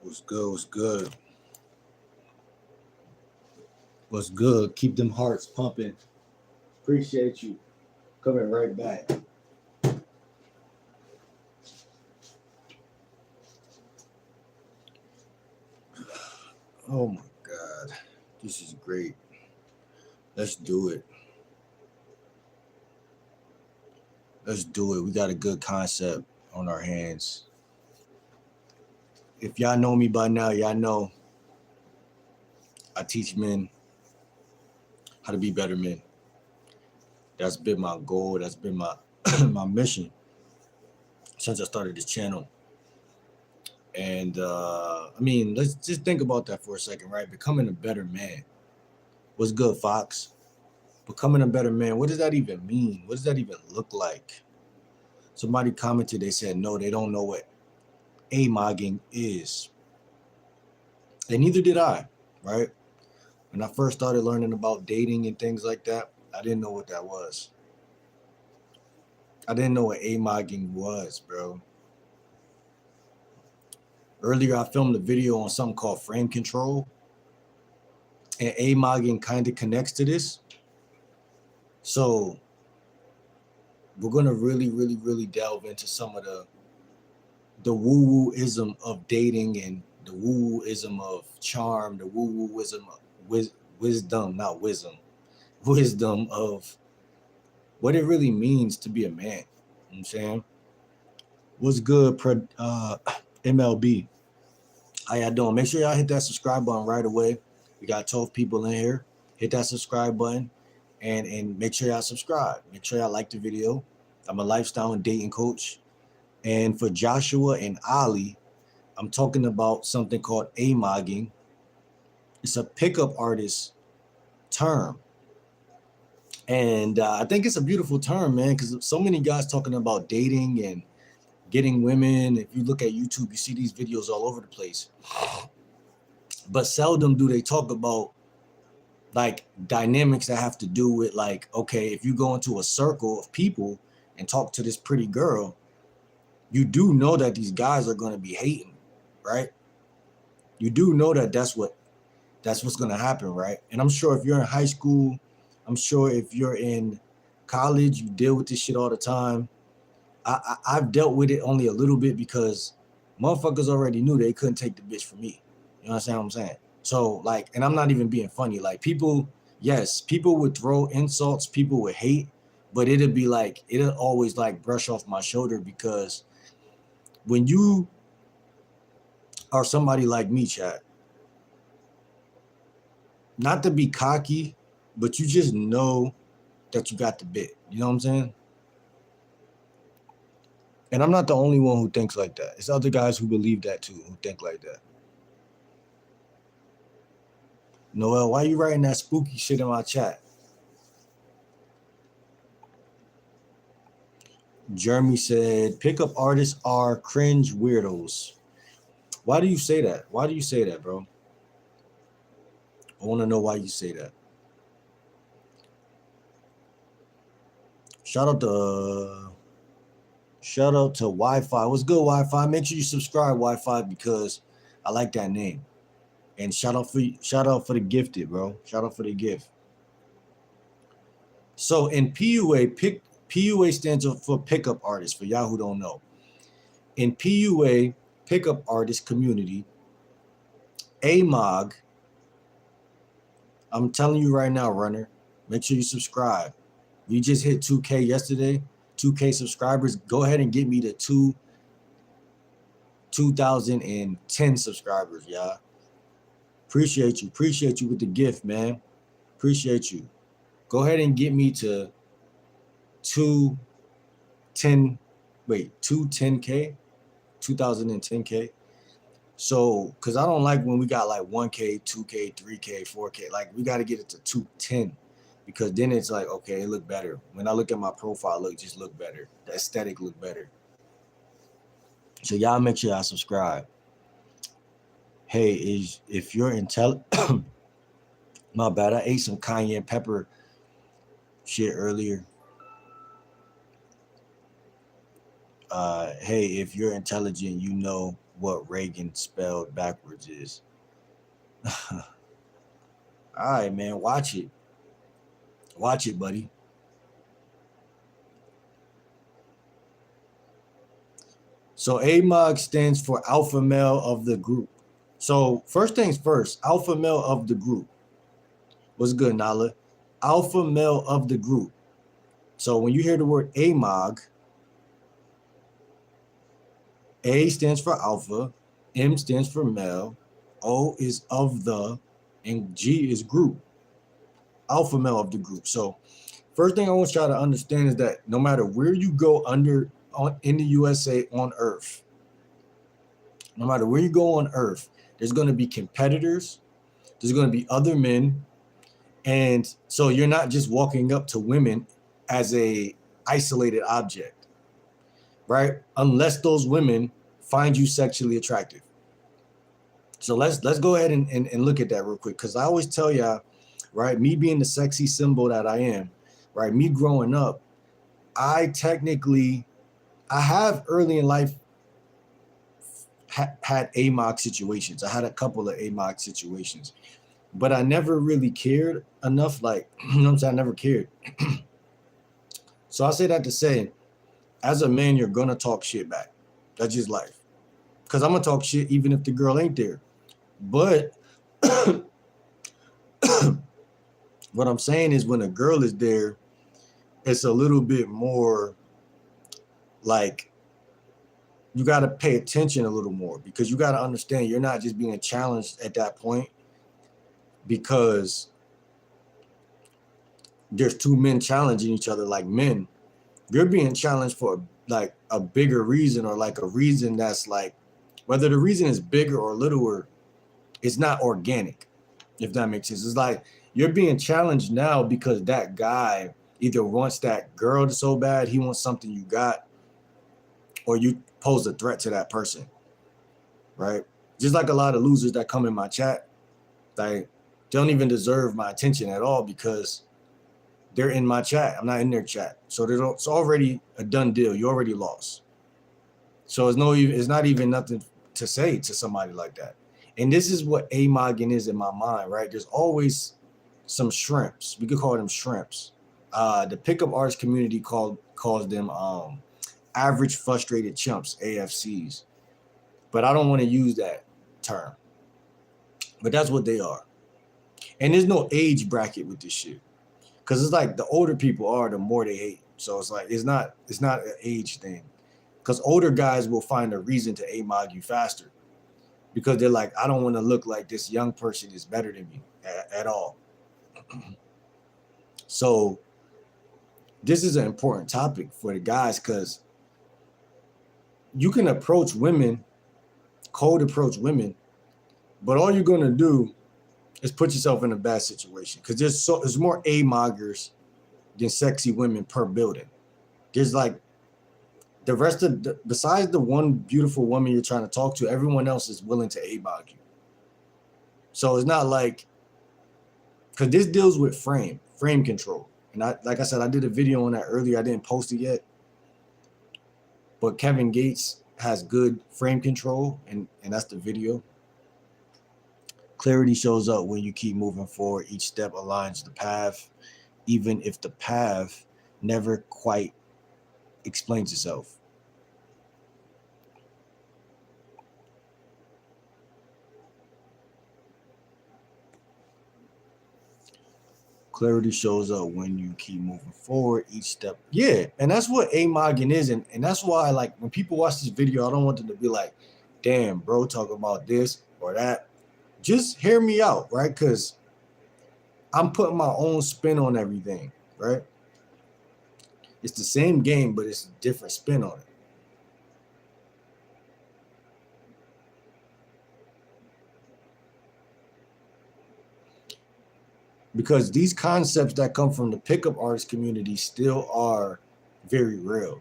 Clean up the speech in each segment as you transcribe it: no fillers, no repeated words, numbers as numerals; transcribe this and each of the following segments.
What's good? What's good? What's good? Keep them hearts pumping. Appreciate you. Coming right back. Oh my God. This is great. Let's do it. Let's do it. We got a good concept on our hands. If y'all know me by now, y'all know I teach men how to be better men. That's been my goal. That's been my my mission since I started this channel. And I mean, let's just think about that for a second, right? Becoming a better man. What's good, Fox? Becoming a better man. What does that even mean? What does that even look like? Somebody commented, they said, no, they don't know what amogging is. And neither did I, right? When I first started learning about dating and things like that, I didn't know what that was. I didn't know what amogging was, bro. Earlier, I filmed a video on something called frame control. And amogging kind of connects to this. So we're going to really delve into some of the woo-woo-ism of dating and the woo-woo-ism of charm, the woo-woo-ism of wisdom, not wisdom, wisdom of what it really means to be a man. You know what I'm saying? What's good, MLB? How y'all doing? Make sure y'all hit that subscribe button right away. We got 12 people in here. Hit that subscribe button and make sure y'all subscribe. Make sure y'all like the video. I'm a lifestyle and dating coach. And for Joshua and Ali, I'm talking about something called amogging. It's a pickup artist term. And I think it's a beautiful term, man, because so many guys talking about dating and getting women. If you look at YouTube, you see these videos all over the place. But seldom do they talk about like dynamics that have to do with like, okay, if you go into a circle of people and talk to this pretty girl, you do know that these guys are going to be hating, right? You do know that that's what's going to happen, right? And I'm sure if you're in high school, I'm sure if you're in college, you deal with this shit all the time. I've dealt with it only a little bit because motherfuckers already knew they couldn't take the bitch from me. You understand what I'm saying? So like, and I'm not even being funny. Like people, yes, people would throw insults, people would hate, but it'll be like, it'll always like brush off my shoulder because when you are somebody like me, chat, not to be cocky, but you just know that you got the bit. You know what I'm saying? And I'm not the only one who thinks like that. It's other guys who believe that too, who think like that. Noel, why you writing that spooky shit in my chat? Jeremy said, pickup artists are cringe weirdos. Why do you say that? Why do you say that, bro? I want to know why you say that. Shout out to Wi-Fi. What's good, Wi-Fi? Make sure you subscribe, Wi-Fi, because I like that name. And shout out for the gifted, bro. Shout out for the gift. So in PUA, PUA stands for pickup artist, for y'all who don't know. In PUA, pickup artist community, Amog, I'm telling you right now, runner, make sure you subscribe. We just hit 2K yesterday, 2K subscribers. Go ahead and get me to 2010 subscribers, y'all. Appreciate you with the gift, man. Appreciate you. Go ahead and get me to 210K, 2010K. So, because I don't like when we got like 1K, 2K, 3K, 4K. Like, we got to get it to 210 because then it's like, okay, it look better. When I look at my profile, just look better. The aesthetic look better. So, y'all make sure y'all subscribe. Hey, if you're my bad, I ate some cayenne pepper shit earlier. Hey, if you're intelligent, you know what Reagan spelled backwards is. All right, man, watch it. Watch it, buddy. So AMOG stands for alpha male of the group. So first things first, alpha male of the group. What's good, Nala? Alpha male of the group. So when you hear the word AMOG, A stands for alpha, M stands for male, O is of the, and G is group. Alpha male of the group. So first thing I want y'all to understand is that no matter where you go in the USA on Earth, no matter where you go on Earth, there's going to be competitors, there's going to be other men, and so you're not just walking up to women as a isolated object, right? Unless those women find you sexually attractive. So let's go ahead and look at that real quick, because I always tell y'all, right, me being the sexy symbol that I am, right, me growing up, I have early in life had AMOG situations. I had a couple of AMOG situations, but I never really cared enough. Like, you know what I'm saying? I never cared. So I say that to say, as a man, you're gonna talk shit back. That's just life. Because I'm gonna talk shit even if the girl ain't there. But what I'm saying is, when a girl is there, it's a little bit more like, you got to pay attention a little more, because you got to understand you're not just being challenged at that point because there's two men challenging each other like men. You're being challenged for like a bigger reason, or like a reason that's like, whether the reason is bigger or littler, it's not organic, if that makes sense. It's like you're being challenged now because that guy either wants that girl so bad, he wants something you got, or you pose a threat to that person, right? Just like a lot of losers that come in my chat, like, don't even deserve my attention at all because they're in my chat. I'm not in their chat. So it's already a done deal. You already lost. So it's not even nothing to say to somebody like that. And this is what AMOGing is in my mind, right? There's always some shrimps. We could call them shrimps. The pickup artist community calls them average frustrated chumps, AFCs. But I don't want to use that term. But that's what they are. And there's no age bracket with this shit. Because it's like the older people are, the more they hate. So it's like it's not an age thing. Because older guys will find a reason to AMOG you faster. Because they're like, I don't want to look like this young person is better than me at all. So this is an important topic for the guys, because you can approach women, cold approach women, but all you're going to do is put yourself in a bad situation, because there's more AMOGers than sexy women per building. There's like the rest of besides the one beautiful woman you're trying to talk to, everyone else is willing to AMOG you. So it's not like, because this deals with frame control. And like I said, I did a video on that earlier. I didn't post it yet. But Kevin Gates has good frame control, and that's the video. Clarity shows up when you keep moving forward. Each step aligns the path, even if the path never quite explains itself. Clarity shows up when you keep moving forward, each step. Yeah, and that's what AMOGing is. And that's why, like, when people watch this video, I don't want them to be like, damn, bro, talking about this or that. Just hear me out, right? Because I'm putting my own spin on everything, right? It's the same game, but it's a different spin on it. Because these concepts that come from the pickup artist community still are very real.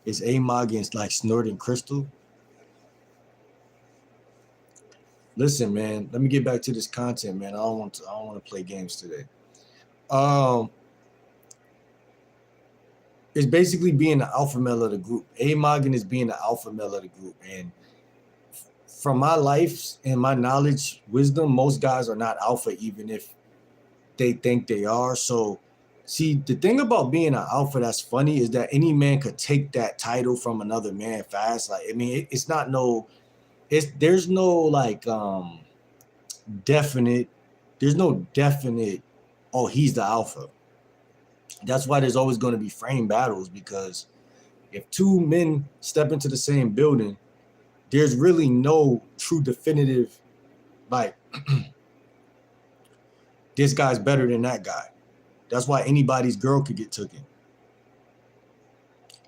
Is AMOGing like snorting crystal? Listen, man, let me get back to this content, man. I don't want to play games today. It's basically being the alpha male of the group. Amog is being the alpha male of the group. And from my life and my knowledge, wisdom, most guys are not alpha, even if they think they are. So, see, the thing about being an alpha that's funny is that any man could take that title from another man fast. Like, I mean, it's not no, there's no like definite, there's no definite, oh, he's the alpha. That's why there's always going to be frame battles, because if two men step into the same building, there's really no true definitive, like, this guy's better than that guy. That's why anybody's girl could get taken.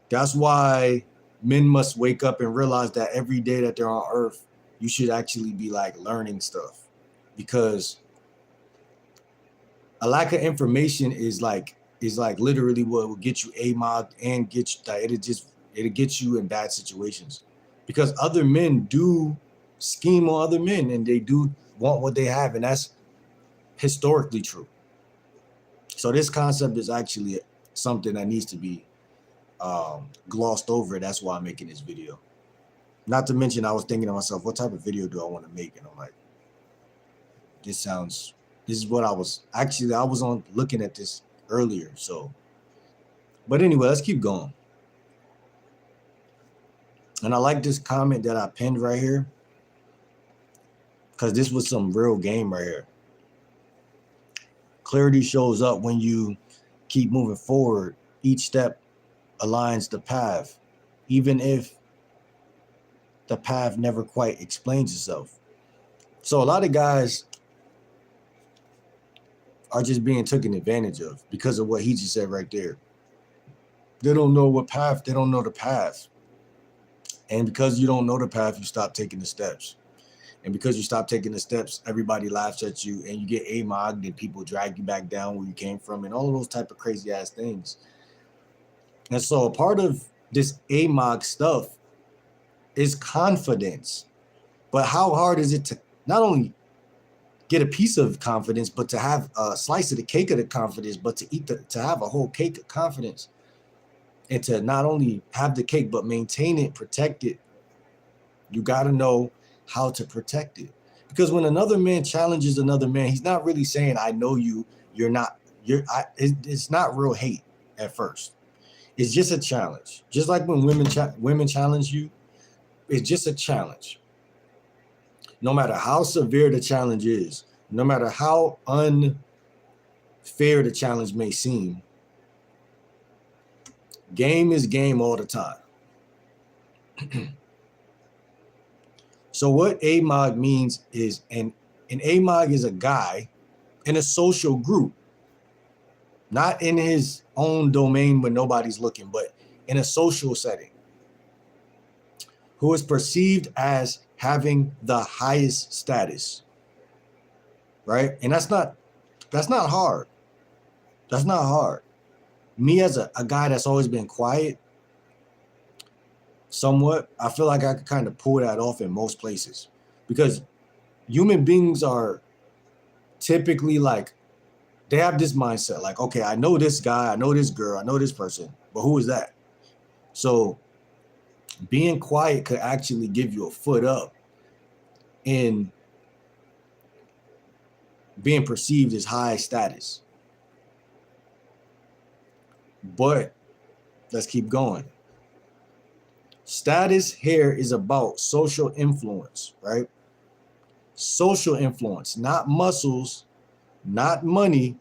That's why men must wake up and realize that every day that they're on earth, you should actually be like learning stuff, because a lack of information is like literally what will get you amog and get you, it'll get you in bad situations, because other men do scheme on other men and they do want what they have, and that's historically true. So this concept is actually something that needs to be glossed over. That's why I'm making this video. Not to mention, I was thinking to myself, what type of video do I want to make? And I'm like, this is what I was on looking at this earlier. So, but anyway, let's keep going. And I like this comment that I pinned right here, because this was some real game right here. Clarity shows up when you keep moving forward. Each step aligns the path, even if the path never quite explains itself. So a lot of guys are just being taken advantage of because of what he just said right there. They don't know what path, they don't know the path. And because you don't know the path, you stop taking the steps. And because you stop taking the steps, everybody laughs at you and you get amogged and people drag you back down where you came from and all of those type of crazy ass things. And so a part of this amog stuff is confidence. But how hard is it to not only get a piece of confidence, but to have a slice of the cake of the confidence, but to have a whole cake of confidence, and to not only have the cake, but maintain it, protect it. You got to know how to protect it. Because when another man challenges another man, he's not really saying, I know you, it's not real hate at first. It's just a challenge. Just like when women challenge you, it's just a challenge. No matter how severe the challenge is, no matter how unfair the challenge may seem, game is game all the time. So what amog means is, an amog is a guy in a social group, not in his own domain when nobody's looking, but in a social setting, who is perceived as having the highest status, right? And that's not hard. That's not hard. Me as a guy that's always been quiet, somewhat, I feel like I could kind of pull that off in most places, because human beings are typically like, they have this mindset like, okay, I know this guy, I know this girl, I know this person, but who is that? So being quiet could actually give you a foot up in being perceived as high status. But let's keep going. Status here is about social influence, right? Social influence, not muscles, not money,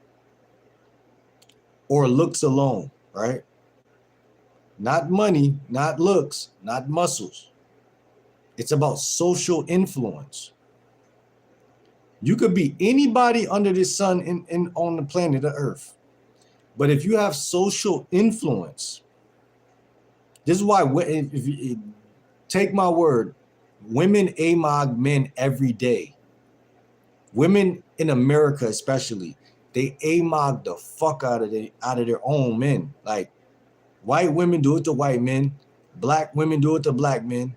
or looks alone, right? Not money, not looks, not muscles. It's about social influence. You could be anybody under the sun in on the planet of Earth. But if you have social influence, this is why, if you take my word, women amog men every day. Women in America especially, they amog the fuck out of their own men. Like, white women do it to white men, black women do it to black men.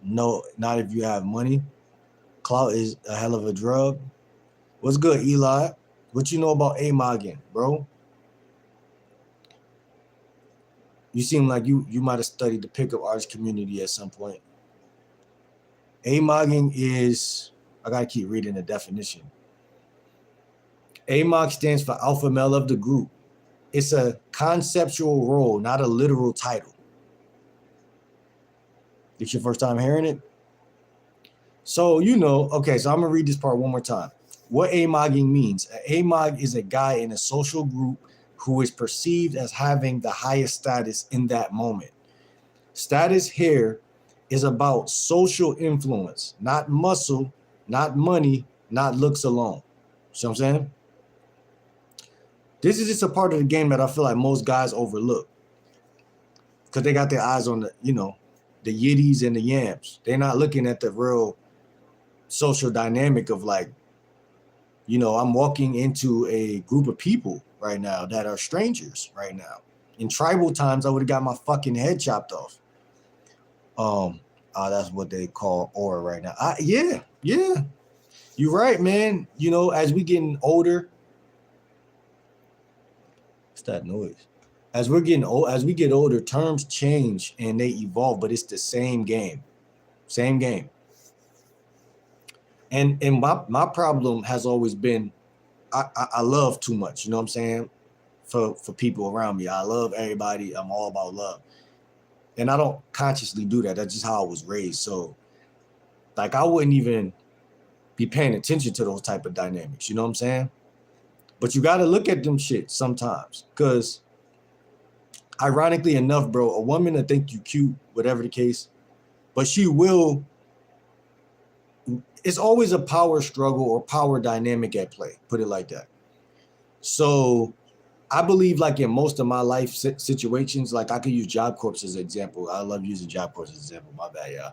No, not if you have money. Clout is a hell of a drug. What's good, Eli? What you know about amogging, bro? You seem like you might have studied the pickup artist community at some point. Amogging is, I gotta keep reading the definition. Amog stands for alpha male of the group. It's a conceptual role, not a literal title. It's your first time hearing it? So, okay, so I'm gonna read this part one more time. What amogging means. An amog is a guy in a social group who is perceived as having the highest status in that moment. Status here is about social influence, not muscle, not money, not looks alone. See what I'm saying? This is just a part of the game that I feel like most guys overlook because they got their eyes on the yiddies and the yams. They're not looking at the real social dynamic of like, I'm walking into a group of people right now that are strangers right now. In tribal times, I would have got my fucking head chopped off. That's what they call aura right now. Yeah. You're right, man. As we getting older, what's that noise? As we get older, terms change and they evolve, but it's the same game. Same game. And my problem has always been I love too much, you know what I'm saying? For people around me. I love everybody. I'm all about love. And I don't consciously do that. That's just how I was raised. So like I wouldn't even be paying attention to those type of dynamics, you know what I'm saying? But you got to look at them shit sometimes, because ironically enough, bro, a woman that think you cute, whatever the case, but she will, it's always a power struggle or power dynamic at play, put it like that. So I believe like in most of my life situations, like I could use Job Corps as an example. I love using Job Corps as an example, my bad, yeah.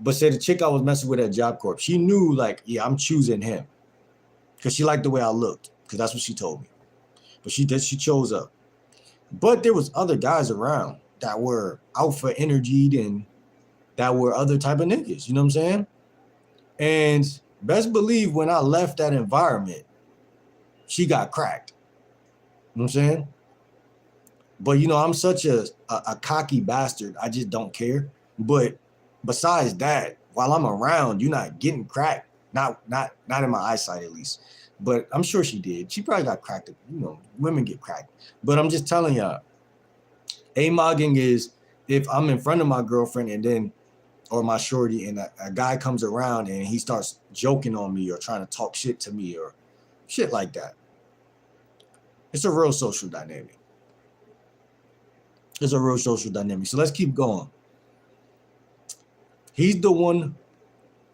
But say the chick I was messing with at Job Corps, she knew like, yeah, I'm choosing him because she liked the way I looked, because that's what she told me. But she chose up. But there was other guys around that were alpha energied and that were other type of niggas, you know what I'm saying? And best believe when I left that environment, she got cracked. You know what I'm saying? But I'm such a cocky bastard. I just don't care. But besides that, while I'm around, you're not getting cracked. Not in my eyesight at least. But I'm sure she did. She probably got cracked. Women get cracked. But I'm just telling y'all, amogging is if I'm in front of my girlfriend or my shorty, and a guy comes around and he starts joking on me or trying to talk shit to me or shit like that. It's a real social dynamic. So let's keep going. He's the one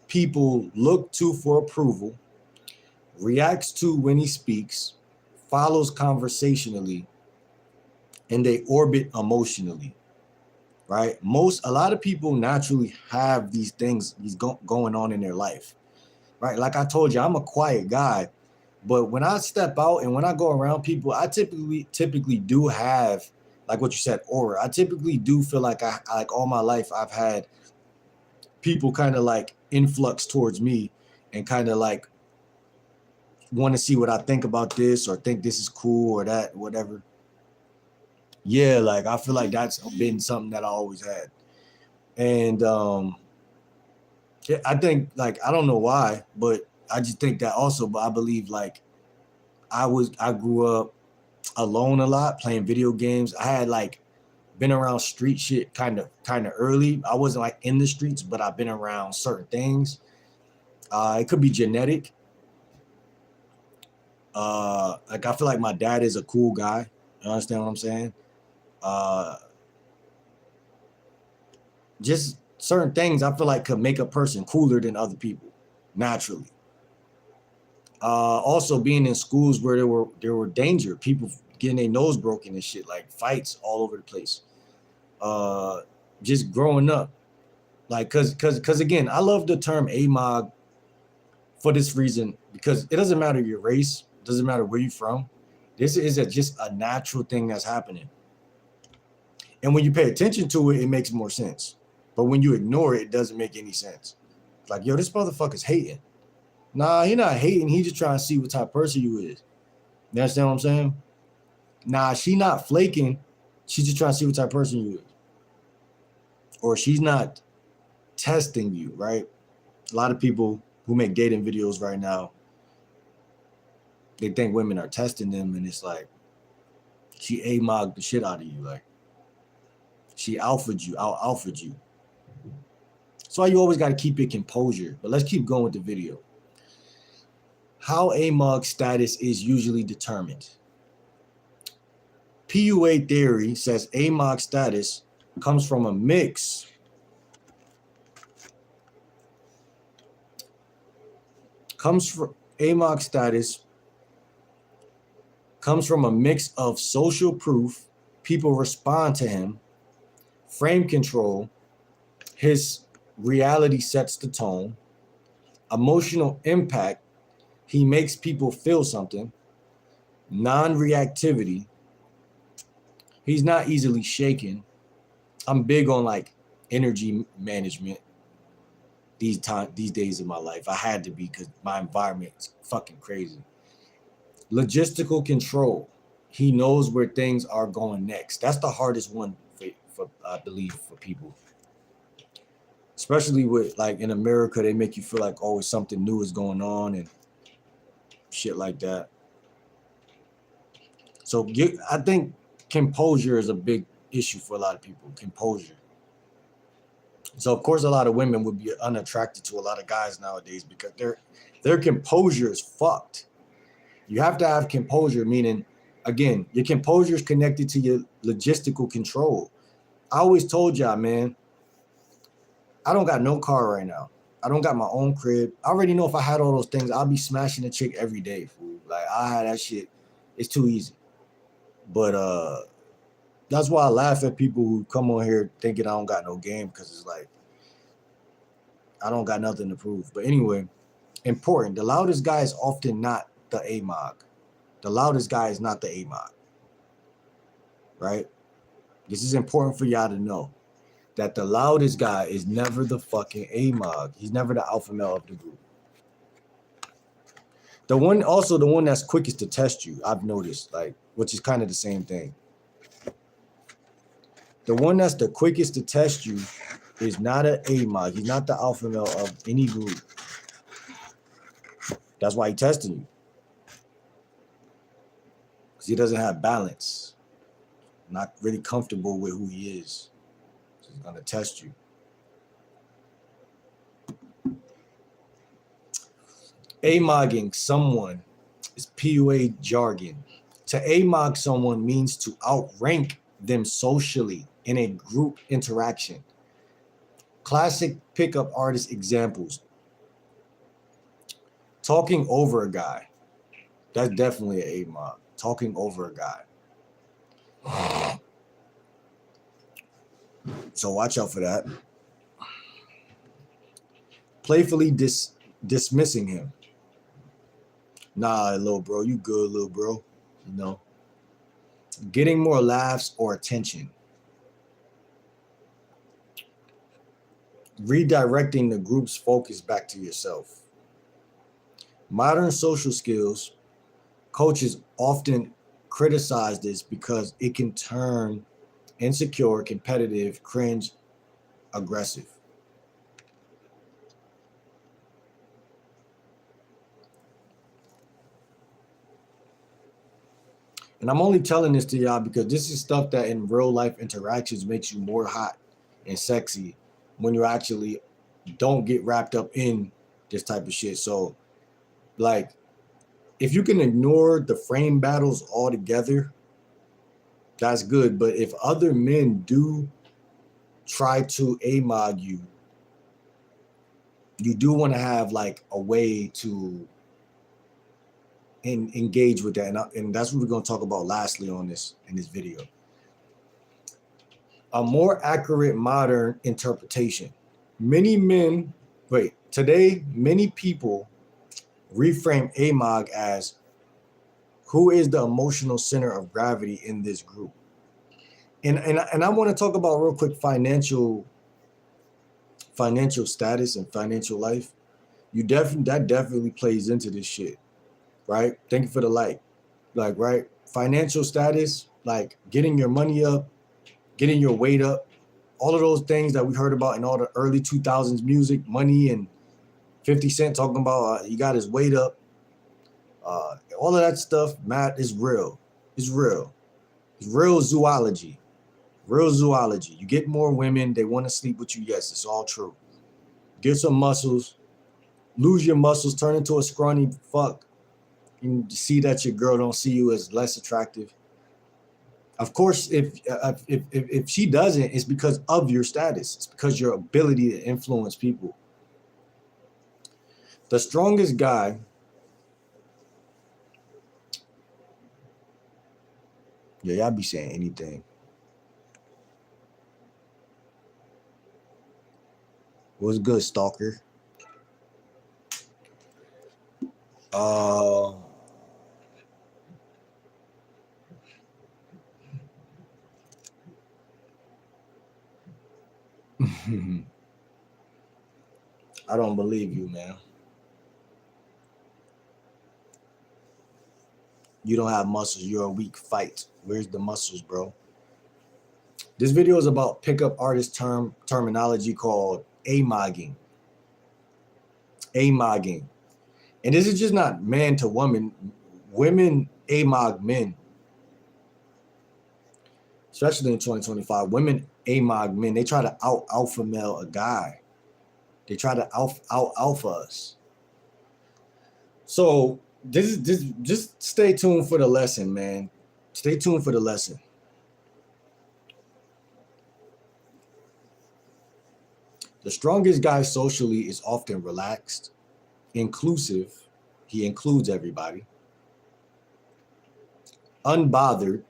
people look to for approval, reacts to when he speaks, follows conversationally, and they orbit emotionally, right? A lot of people naturally have these things going on in their life, right? Like I told you, I'm a quiet guy, but when I step out and when I go around people, I typically do have, like what you said, aura. I typically do feel like I like all my life I've had people kind of like influx towards me and kind of like want to see what I think about this or think this is cool or that, whatever. Yeah, like I feel like that's been something that I always had. And I think like, I don't know why, but I just think that also, but I believe like I grew up alone a lot, playing video games. I had like been around street shit kind of early. I wasn't like in the streets, but I've been around certain things. It could be genetic. Like I feel like my dad is a cool guy. You understand what I'm saying? Just certain things I feel like could make a person cooler than other people naturally. Also being in schools where there were danger, people getting their nose broken and shit, like fights all over the place. Just growing up, like cause again, I love the term amog for this reason, because it doesn't matter your race, it doesn't matter where you're from. This is just a natural thing that's happening. And when you pay attention to it, it makes more sense. But when you ignore it, it doesn't make any sense. Like, yo, this motherfucker's hating. Nah, he not hating. He just trying to see what type of person you is. You understand what I'm saying? Nah, she not flaking. She's just trying to see what type of person you is. Or she's not testing you, right? A lot of people who make dating videos right now, they think women are testing them, and it's like she Amog the shit out of you. Like she out-alphaed you. That's why you always got to keep your composure. But let's keep going with the video. How Amog status is usually determined. PUA theory says Amog status comes from a mix Amog status comes from a mix of social proof, people respond to him, frame control, his reality sets the tone, emotional impact, he makes people feel something, non-reactivity, he's not easily shaken. I'm big on like energy management these days of my life. I had to be because my environment is fucking crazy. Logistical control. He knows where things are going next. That's the hardest one for I believe for people. Especially with like in America, they make you feel like always something new is going on and shit like that. So I think composure is a big issue for a lot of people. Composure. So of course, a lot of women would be unattracted to a lot of guys nowadays because their composure is fucked. You have to have composure, meaning, again, your composure is connected to your logistical control. I always told y'all, man, I don't got no car right now. I don't got my own crib. I already know if I had all those things, I'll be smashing a chick every day, fool. Like, I had that shit. It's too easy. But that's why I laugh at people who come on here thinking I don't got no game, because it's like, I don't got nothing to prove. But anyway, important. The loudest guy is often not the Amog. The loudest guy is not the Amog. Right? This is important for y'all to know. That the loudest guy is never the fucking Amog. He's never the alpha male of the group. The one that's quickest to test you, I've noticed, like, which is kind of the same thing. The one that's the quickest to test you is not an Amog. He's not the alpha male of any group. That's why he's testing you. Because he doesn't have balance. Not really comfortable with who he is. So he's going to test you. Amogging someone is PUA jargon. To amog someone means to outrank them socially in a group interaction. Classic pickup artist examples. Talking over a guy. That's definitely an amog. Talking over a guy. So watch out for that. Playfully dismissing him. Nah, little bro, you good, little bro. You know. Getting more laughs or attention. Redirecting the group's focus back to yourself. Modern social skills, coaches often criticize this because it can turn insecure, competitive, cringe, aggressive. And I'm only telling this to y'all because this is stuff that in real life interactions makes you more hot and sexy when you actually don't get wrapped up in this type of shit. So, like, if you can ignore the frame battles altogether, that's good. But if other men do try to amog you, you do want to have like a way to engage with that. And that's what we're going to talk about lastly in this video. A more accurate modern interpretation. Today, many people reframe amog as who is the emotional center of gravity in this group. And I want to talk about real quick financial status and financial life. That definitely plays into this shit, right? Thank you for the like, right? Financial status, like getting your money up, getting your weight up, all of those things that we heard about in all the early 2000s music, Money and 50 Cent talking about he got his weight up. All of that stuff, Matt, is real. It's real. It's real zoology. Real zoology. You get more women, they want to sleep with you. Yes, it's all true. Get some muscles, lose your muscles, turn into a scrawny fuck, and see that your girl don't see you as less attractive. Of course, if she doesn't, it's because of your status. It's because your ability to influence people. The strongest guy, yeah, y'all be saying anything. What's good, stalker? Uh, I don't believe you, man. You don't have muscles. You're a weak fight. Where's the muscles, bro? This video is about pickup artist terminology called amogging. Amogging. And this is just not man to woman. Women amog men. Especially in 2025. Women amog men. They try to out alpha male a guy. They try to out alpha us. So this just stay tuned for the lesson, man. Stay tuned for the lesson. The strongest guy socially is often relaxed, inclusive. He includes everybody. Unbothered,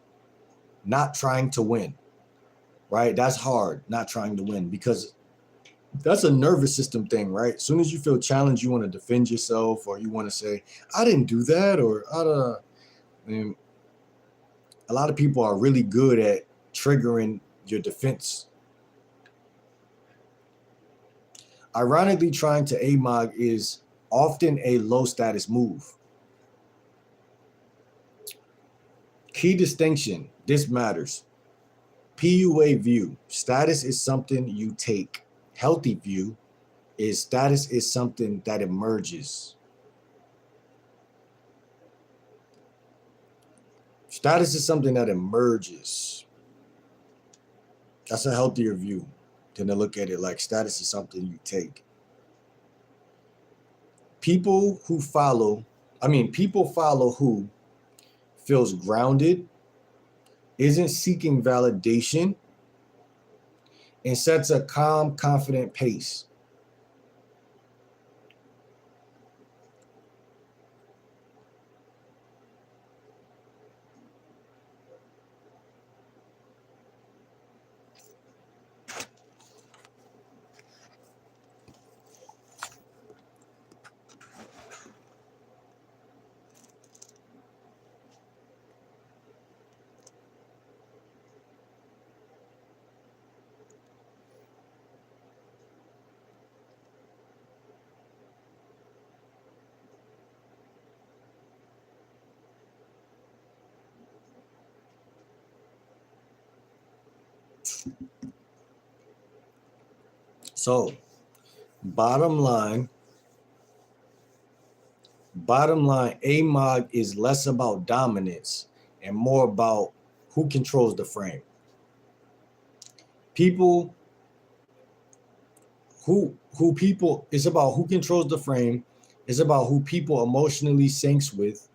not trying to win. Right? That's hard, not trying to win, because that's a nervous system thing, right? As soon as you feel challenged, you want to defend yourself, or you want to say, I didn't do that, or I mean, a lot of people are really good at triggering your defense. Ironically, trying to amog is often a low status move. Key distinction, this matters. PUA view, status is something you take. Healthy view is status is something that emerges. Status is something that emerges. That's a healthier view than to look at it like status is something you take. People follow who feels grounded, isn't seeking validation, and sets a calm, confident pace. So, bottom line, AMOG is less about dominance and more about who controls the frame. People it's about who controls the frame. It's about who people emotionally syncs with.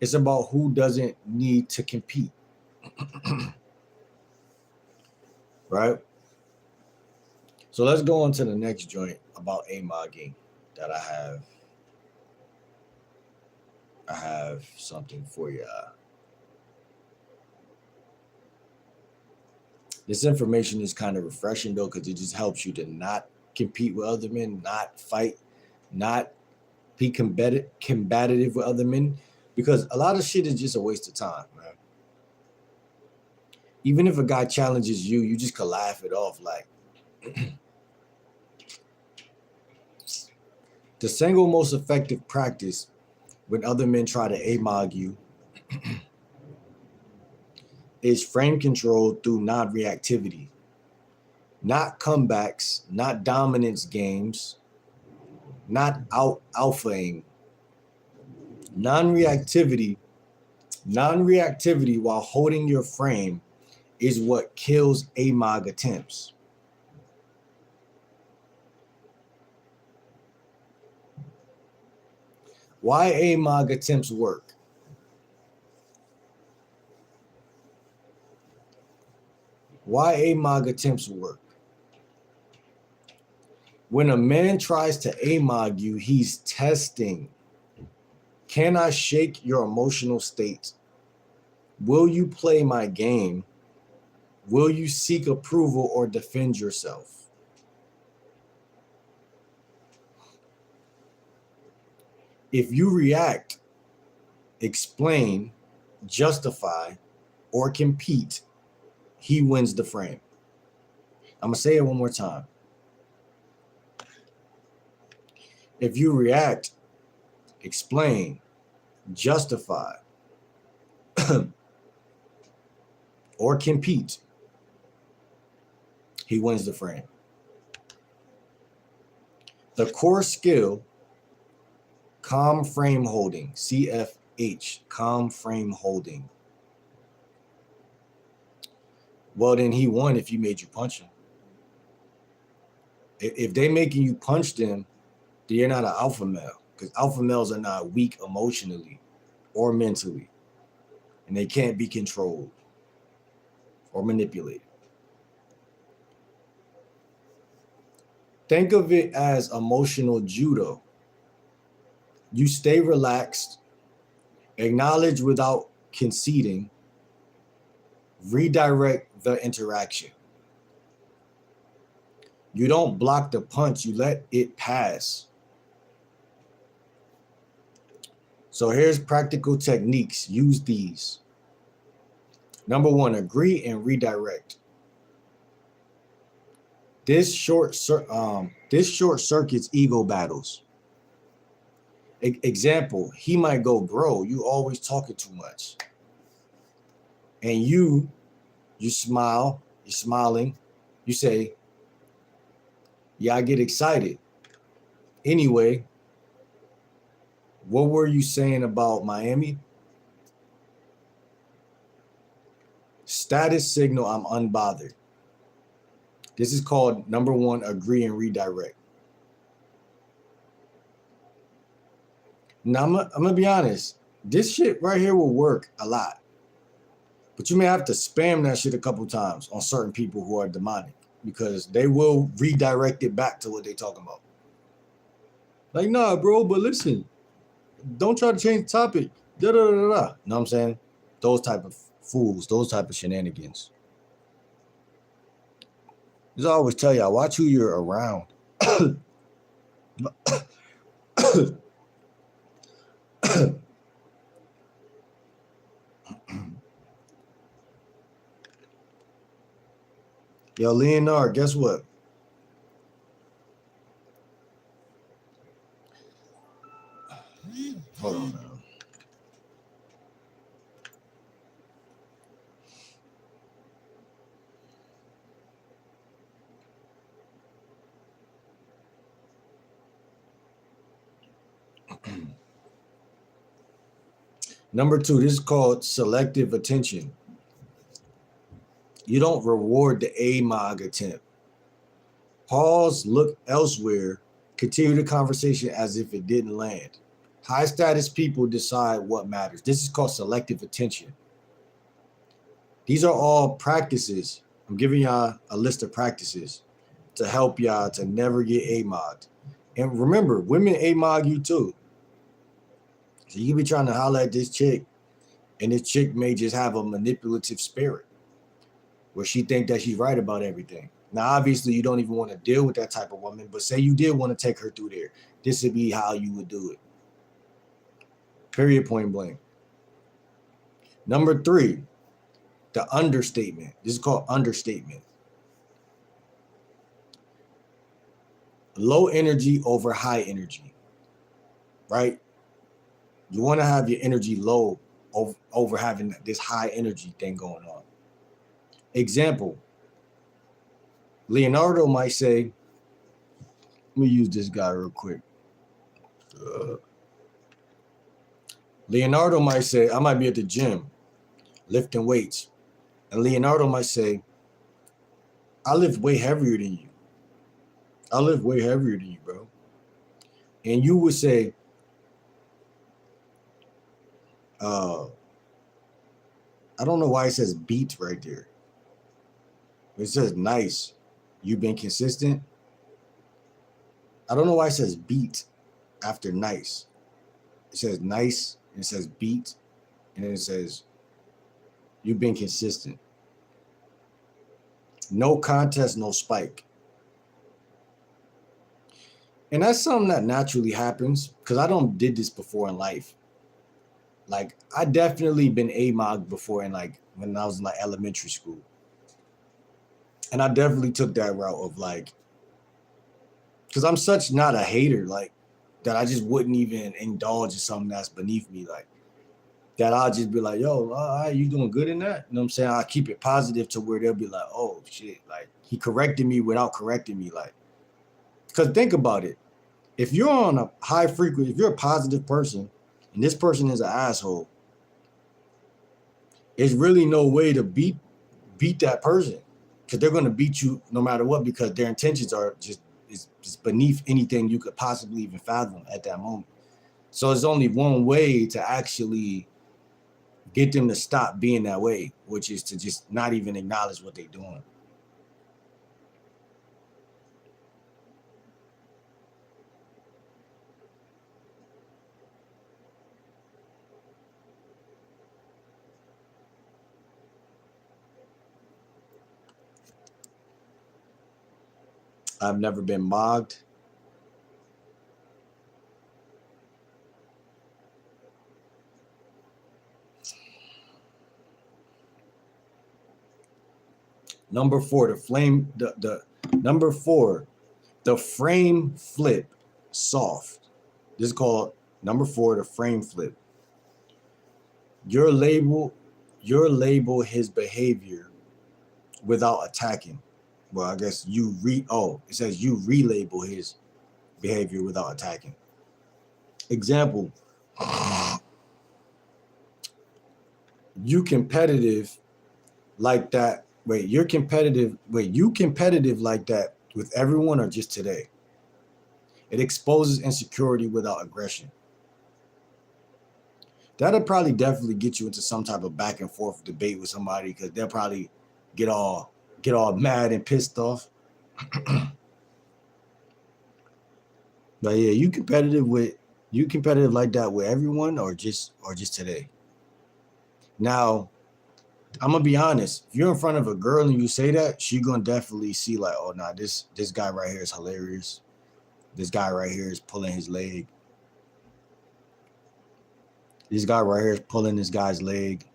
It's about who doesn't need to compete. Right? So let's go on to the next joint about amogging that I have. I have something for you. This information is kind of refreshing though, because it just helps you to not compete with other men, not fight, not be combative with other men, because a lot of shit is just a waste of time, man. Even if a guy challenges you, you just could laugh it off. Like, the single most effective practice when other men try to amog you is frame control through non-reactivity, not comebacks, not dominance games, not alphaing. Non-reactivity while holding your frame is what kills Amog attempts. Why Amog attempts work? Why Amog attempts work? When a man tries to Amog you, he's testing. Can I shake your emotional state? Will you play my game? Will you seek approval or defend yourself? If you react, explain, justify, or compete, he wins the frame. I'm going to say it one more time. If you react, explain, justify, or compete, he wins the frame. The core skill, calm frame holding, CFH, calm frame holding. Well, then he won if you made you punch him. If they making you punch them, then you're not an alpha male, because alpha males are not weak emotionally or mentally, and they can't be controlled or manipulated. Think of it as emotional judo. You stay relaxed, acknowledge without conceding, redirect the interaction. You don't block the punch, you let it pass. So here's practical techniques. Use these. Number one, agree and redirect. This short circuits ego battles. Example, he might go, bro, you always talking too much. And you smile, you're smiling, you say, yeah, I get excited. Anyway, what were you saying about Miami? Status signal, I'm unbothered. This is called number one, agree and redirect. Now, I'm gonna be honest. This shit right here will work a lot. But you may have to spam that shit a couple times on certain people who are demonic, because they will redirect it back to what they're talking about. Like, nah, bro, but listen, don't try to change the topic. Da-da-da-da-da. Know what I'm saying? Those type of fools, those type of shenanigans. As I always tell y'all, watch who you're around. Yo, Leonard, guess what? Hold on now. Number two, this is called selective attention. You don't reward the Amog attempt. Pause, look elsewhere, continue the conversation as if it didn't land. High status people decide what matters. This is called selective attention. These are all practices. I'm giving y'all a list of practices to help y'all to never get Amog. And remember, women Amog you too. So you can be trying to holler at this chick, and this chick may just have a manipulative spirit where she think that she's right about everything. Now, obviously, you don't even want to deal with that type of woman, but say you did want to take her through there. This would be how you would do it. Period, point blank. Number three, the understatement. This is called understatement. Low energy over high energy, right? You want to have your energy low over having this high energy thing going on. Example, Leonardo might say, let me use this guy real quick. Leonardo might say, I might be at the gym lifting weights. And Leonardo might say, I lift way heavier than you. I lift way heavier than you, bro. And you would say, I don't know why it says beat right there. It says nice. You've been consistent. I don't know why it says beat after nice. It says nice, and it says beat, and then it says you've been consistent. No contest, no spike. And that's something that naturally happens because I did this before in life. Like I definitely been Amog before in like when I was in like elementary school. And I definitely took that route of like, because I'm such not a hater, like that I just wouldn't even indulge in something that's beneath me. Like that I'll just be like, yo, you doing good in that? You know what I'm saying? I'll keep it positive to where they'll be like, oh shit, like he corrected me without correcting me. Like, because think about it. If you're on a high frequency, if you're a positive person and this person is an asshole, there's really no way to beat that person because they're going to beat you no matter what because their intentions are just beneath anything you could possibly even fathom at that moment. So there's only one way to actually get them to stop being that way, which is to just not even acknowledge what they're doing. I've never been mogged. Number 4, number 4, the frame flip soft. This is called number 4, the frame flip. Your label his behavior without attacking. Well, I guess it says you relabel his behavior without attacking. Example, you competitive like that. You competitive like that with everyone or just today? It exposes insecurity without aggression. That'll probably definitely get you into some type of back and forth debate with somebody because they'll probably get all mad and pissed off. But yeah, you competitive like that with everyone or just today? Now, I'm gonna be honest. If you're in front of a girl and you say that, she gonna definitely see like, oh nah, this guy right here is hilarious. This guy right here is pulling his leg. This guy right here is pulling this guy's leg.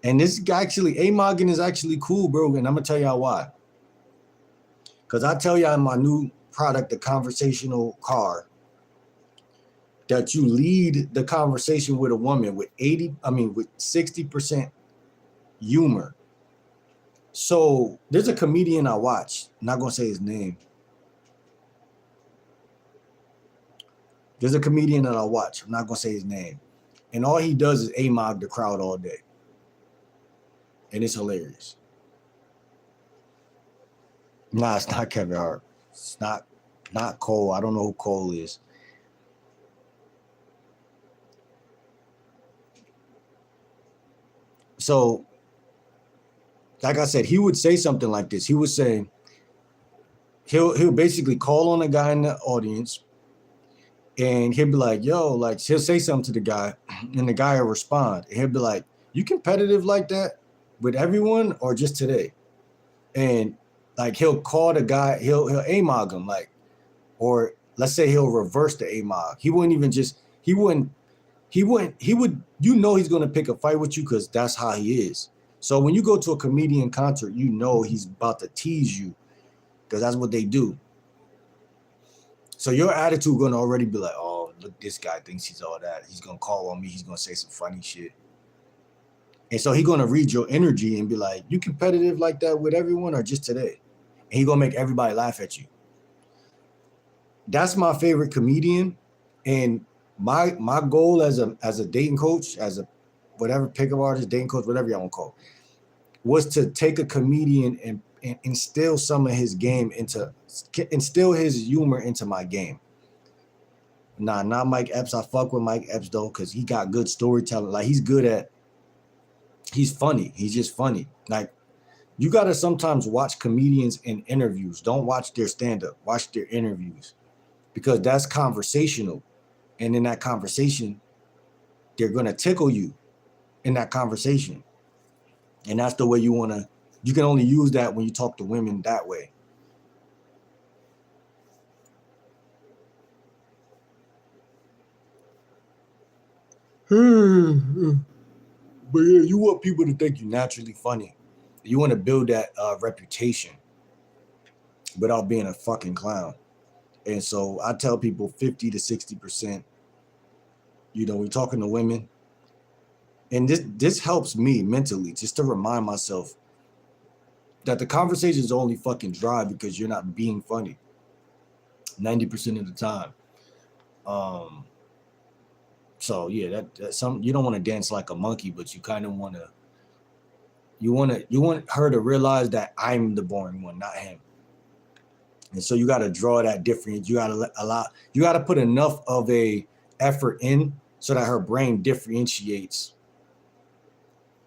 And this guy actually, Amogging is actually cool, bro. And I'm gonna tell y'all why. Because I tell y'all in my new product, the conversational car, that you lead the conversation with a woman with 60% humor. So there's a comedian I watch. I'm not gonna say his name. There's a comedian that I watch. I'm not gonna say his name. And all he does is Amog the crowd all day. And it's hilarious. Nah, it's not Kevin Hart. It's not Cole. I don't know who Cole is. So, like I said, he would say something like this. He would say, he'll basically call on a guy in the audience and he'll be like, yo, like he'll say something to the guy and the guy will respond. And he'll be like, you competitive like that with everyone or just today? And like he'll call the guy, he'll Amog him, like, or let's say he'll reverse the Amog. He would, he's gonna pick a fight with you because that's how he is. So when you go to a comedian concert, he's about to tease you because that's what they do. So your attitude gonna already be like, oh, look, this guy thinks he's all that. He's gonna call on me. He's gonna say some funny shit. And so he gonna read your energy and be like, you competitive like that with everyone or just today? And he gonna make everybody laugh at you. That's my favorite comedian. And my goal as a dating coach, as a whatever pickup artist, dating coach, whatever y'all want to call, was to take a comedian and instill some of his game instill his humor into my game. Nah, not Mike Epps. I fuck with Mike Epps though, because he got good storytelling. Like he's funny. He's just funny. Like you gotta sometimes watch comedians in interviews. Don't watch their stand-up. Watch their interviews. Because that's conversational. And in that conversation, they're gonna tickle you in that conversation. And that's the way you can only use that when you talk to women that way. But yeah, you want people to think you're naturally funny. You want to build that reputation without being a fucking clown. And so I tell people 50 to 60%, we're talking to women. And this helps me mentally just to remind myself that the conversation is only fucking dry because you're not being funny 90% of the time. So yeah, that's some, you don't want to dance like a monkey, but you kind of want to, you want her to realize that I'm the boring one, not him. And so you got to draw that difference. You got to put enough of a effort in so that her brain differentiates.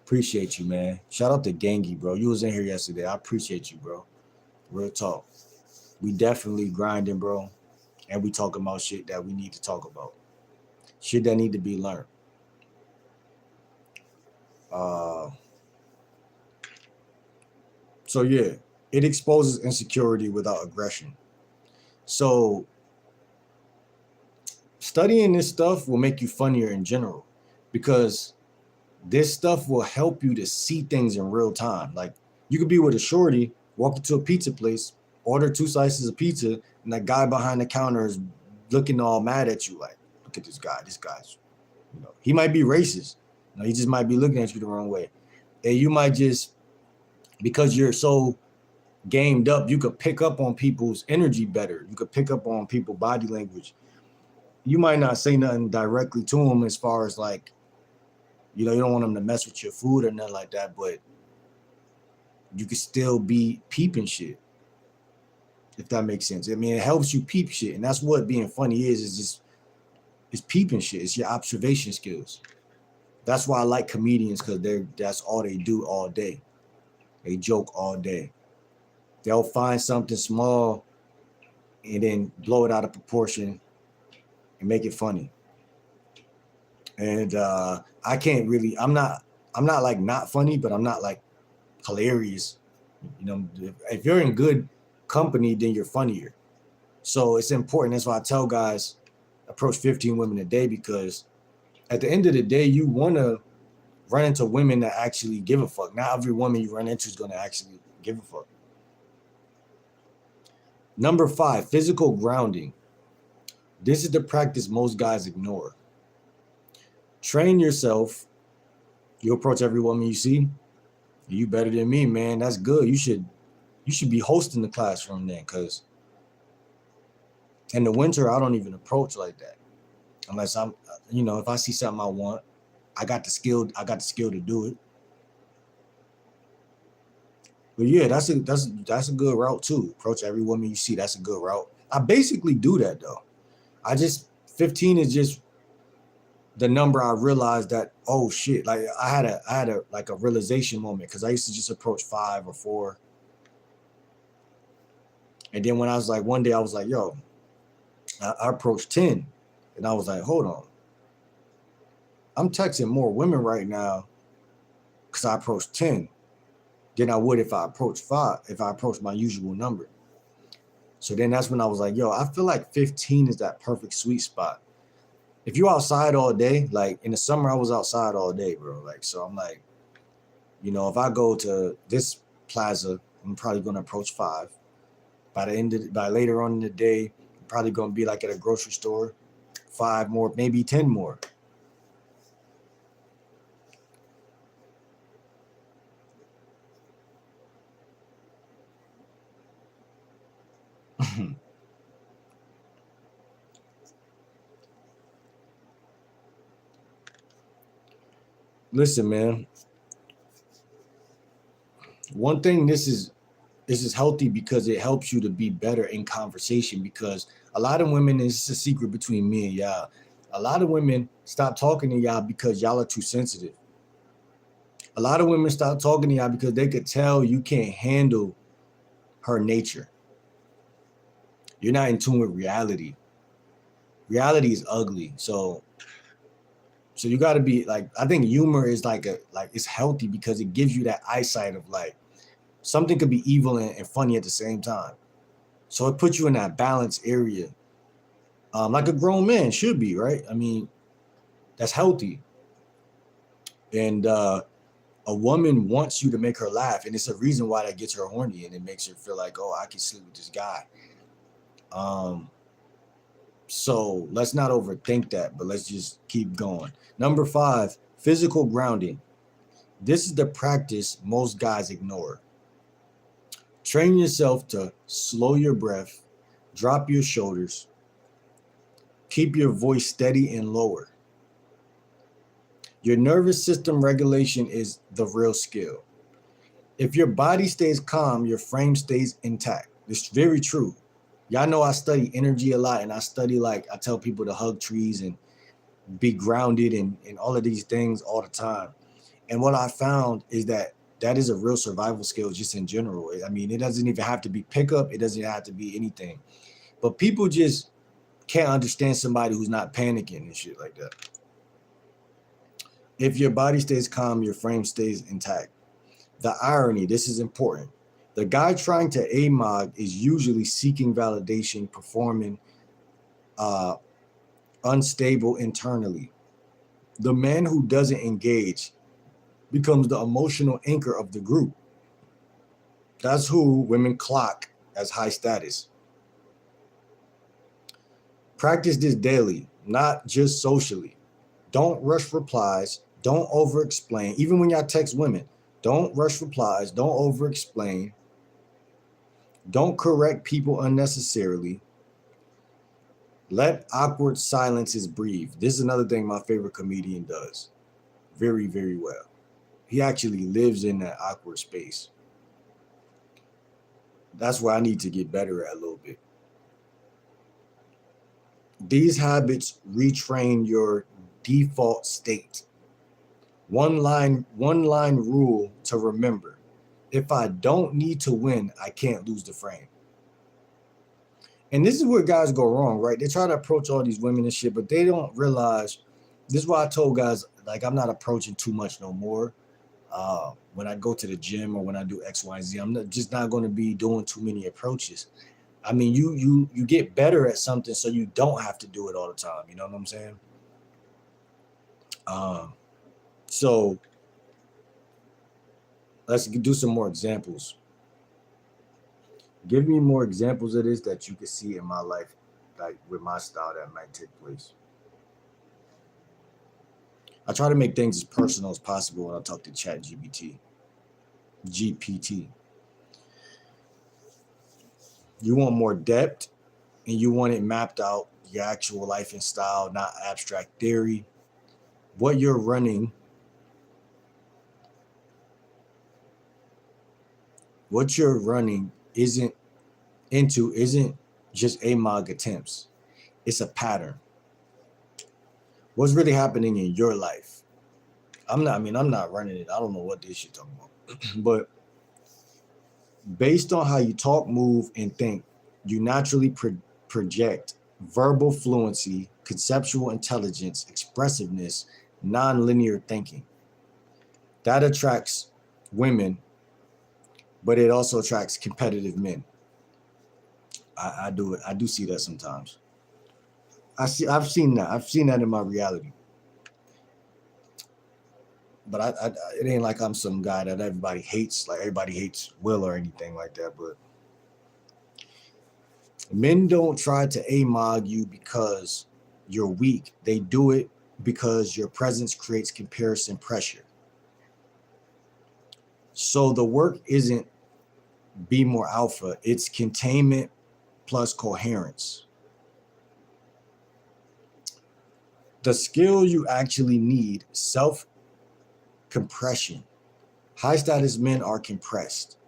Appreciate you, man. Shout out to Gangi, bro. You was in here yesterday. I appreciate you, bro. Real talk. We definitely grinding, bro. And we talking about shit that we need to talk about. Shit that need to be learned. So yeah, it exposes insecurity without aggression. So studying this stuff will make you funnier in general, because this stuff will help you to see things in real time. Like you could be with a shorty, walk into a pizza place, order 2 slices of pizza, and that guy behind the counter is looking all mad at you like, look at this guy. This guy's, he might be racist. He just might be looking at you the wrong way. And you might just, because you're so gamed up, you could pick up on people's energy better. You could pick up on people's body language. You might not say nothing directly to them as far as like, you don't want them to mess with your food or nothing like that, but you could still be peeping shit, if that makes sense. I mean, it helps you peep shit, and that's what being funny is peeping shit. It's your observation skills. That's why I like comedians, because that's all they do all day. They joke all day. They'll find something small and then blow it out of proportion and make it funny. And I can't really, I'm not like not funny, but I'm not like hilarious. If you're in good company, then you're funnier. So it's important. That's why I tell guys, approach 15 women a day, because at the end of the day, you want to run into women that actually give a fuck. Not every woman you run into is going to actually give a fuck. Number 5, physical grounding. This is the practice most guys ignore. Train yourself. You approach every woman you see. You better than me, man. That's good. You should be hosting the classroom then, because in the winter, I don't even approach like that. Unless I'm, if I see something I want, I got the skill to do it. But yeah, that's a good route too. Approach every woman you see. That's a good route. I basically do that though. 15 is just the number I realized that, oh shit, like I had a like a realization moment, because I used to just approach 5 or 4. And then when I was like, one day I was like, yo, I approached 10. And I was like, hold on. I'm texting more women right now because I approached 10 than I would if I approached 5, if I approached my usual number. So then that's when I was like, yo, I feel like 15 is that perfect sweet spot. If you're outside all day, like in the summer, I was outside all day, bro. Like, so I'm like, if I go to this plaza, I'm probably going to approach 5. By later on in the day, I'm probably going to be like at a grocery store, 5 more, maybe 10 more. Listen, man. One thing, this is healthy because it helps you to be better in conversation, because a lot of women, and it's a secret between me and y'all, a lot of women stop talking to y'all because y'all are too sensitive. A lot of women stop talking to y'all because they could tell you can't handle her nature. You're not in tune with reality. Reality is ugly. So you got to be like, I think humor is like it's healthy because it gives you that eyesight of like something could be evil and funny at the same time. So it puts you in that balance area, like a grown man should be, right? I mean, that's healthy. And a woman wants you to make her laugh, and it's a reason why that gets her horny, and it makes her feel like, oh, I can sleep with this guy. So let's not overthink that, but let's just keep going. Number 5, physical grounding. This is the practice most guys ignore. Train yourself to slow your breath, drop your shoulders, keep your voice steady and lower. Your nervous system regulation is the real skill. If your body stays calm, your frame stays intact. It's very true. Y'all know I study energy a lot, and I study, like, I tell people to hug trees and be grounded and all of these things all the time. And what I found is that is a real survival skill just in general. I mean, it doesn't even have to be pickup. It doesn't have to be anything. But people just can't understand somebody who's not panicking and shit like that. If your body stays calm, your frame stays intact. The irony, this is important. The guy trying to Amog is usually seeking validation, performing unstable internally. The man who doesn't engage becomes the emotional anchor of the group. That's who women clock as high status. Practice this daily, not just socially. Don't rush replies. Don't over explain. Even when y'all text women, don't rush replies. Don't over explain. Don't correct people unnecessarily. Let awkward silences breathe. This is another thing my favorite comedian does very, very well. He actually lives in that awkward space. That's where I need to get better at a little bit. These habits retrain your default state. One line rule to remember. If I don't need to win, I can't lose the frame. And this is where guys go wrong, right? They try to approach all these women and shit, but they don't realize, this is why I told guys, like, I'm not approaching too much no more. When I go to the gym or when I do X, Y, Z, I'm just not going to be doing too many approaches. I mean, you get better at something so you don't have to do it all the time. You know what I'm saying? So let's do some more examples. Give me more examples of this that you can see in my life, like with my style, that might take place. I try to make things as personal as possible when I talk to GPT. You want more depth, and you want it mapped out, your actual life and style, not abstract theory. What you're running isn't just Amog attempts. It's a pattern. What's really happening in your life? I'm not running it. I don't know what this shit talking about. But based on how you talk, move, and think, you naturally project verbal fluency, conceptual intelligence, expressiveness, non-linear thinking. That attracts women, but it also attracts competitive men. I do see that sometimes. I've seen that in my reality. But it ain't like I'm some guy that everybody hates, like everybody hates Will or anything like that. But men don't try to Amog you because you're weak. They do it because your presence creates comparison pressure. So the work isn't be more alpha, it's containment plus coherence. The skill you actually need, self-compression. High status men are compressed.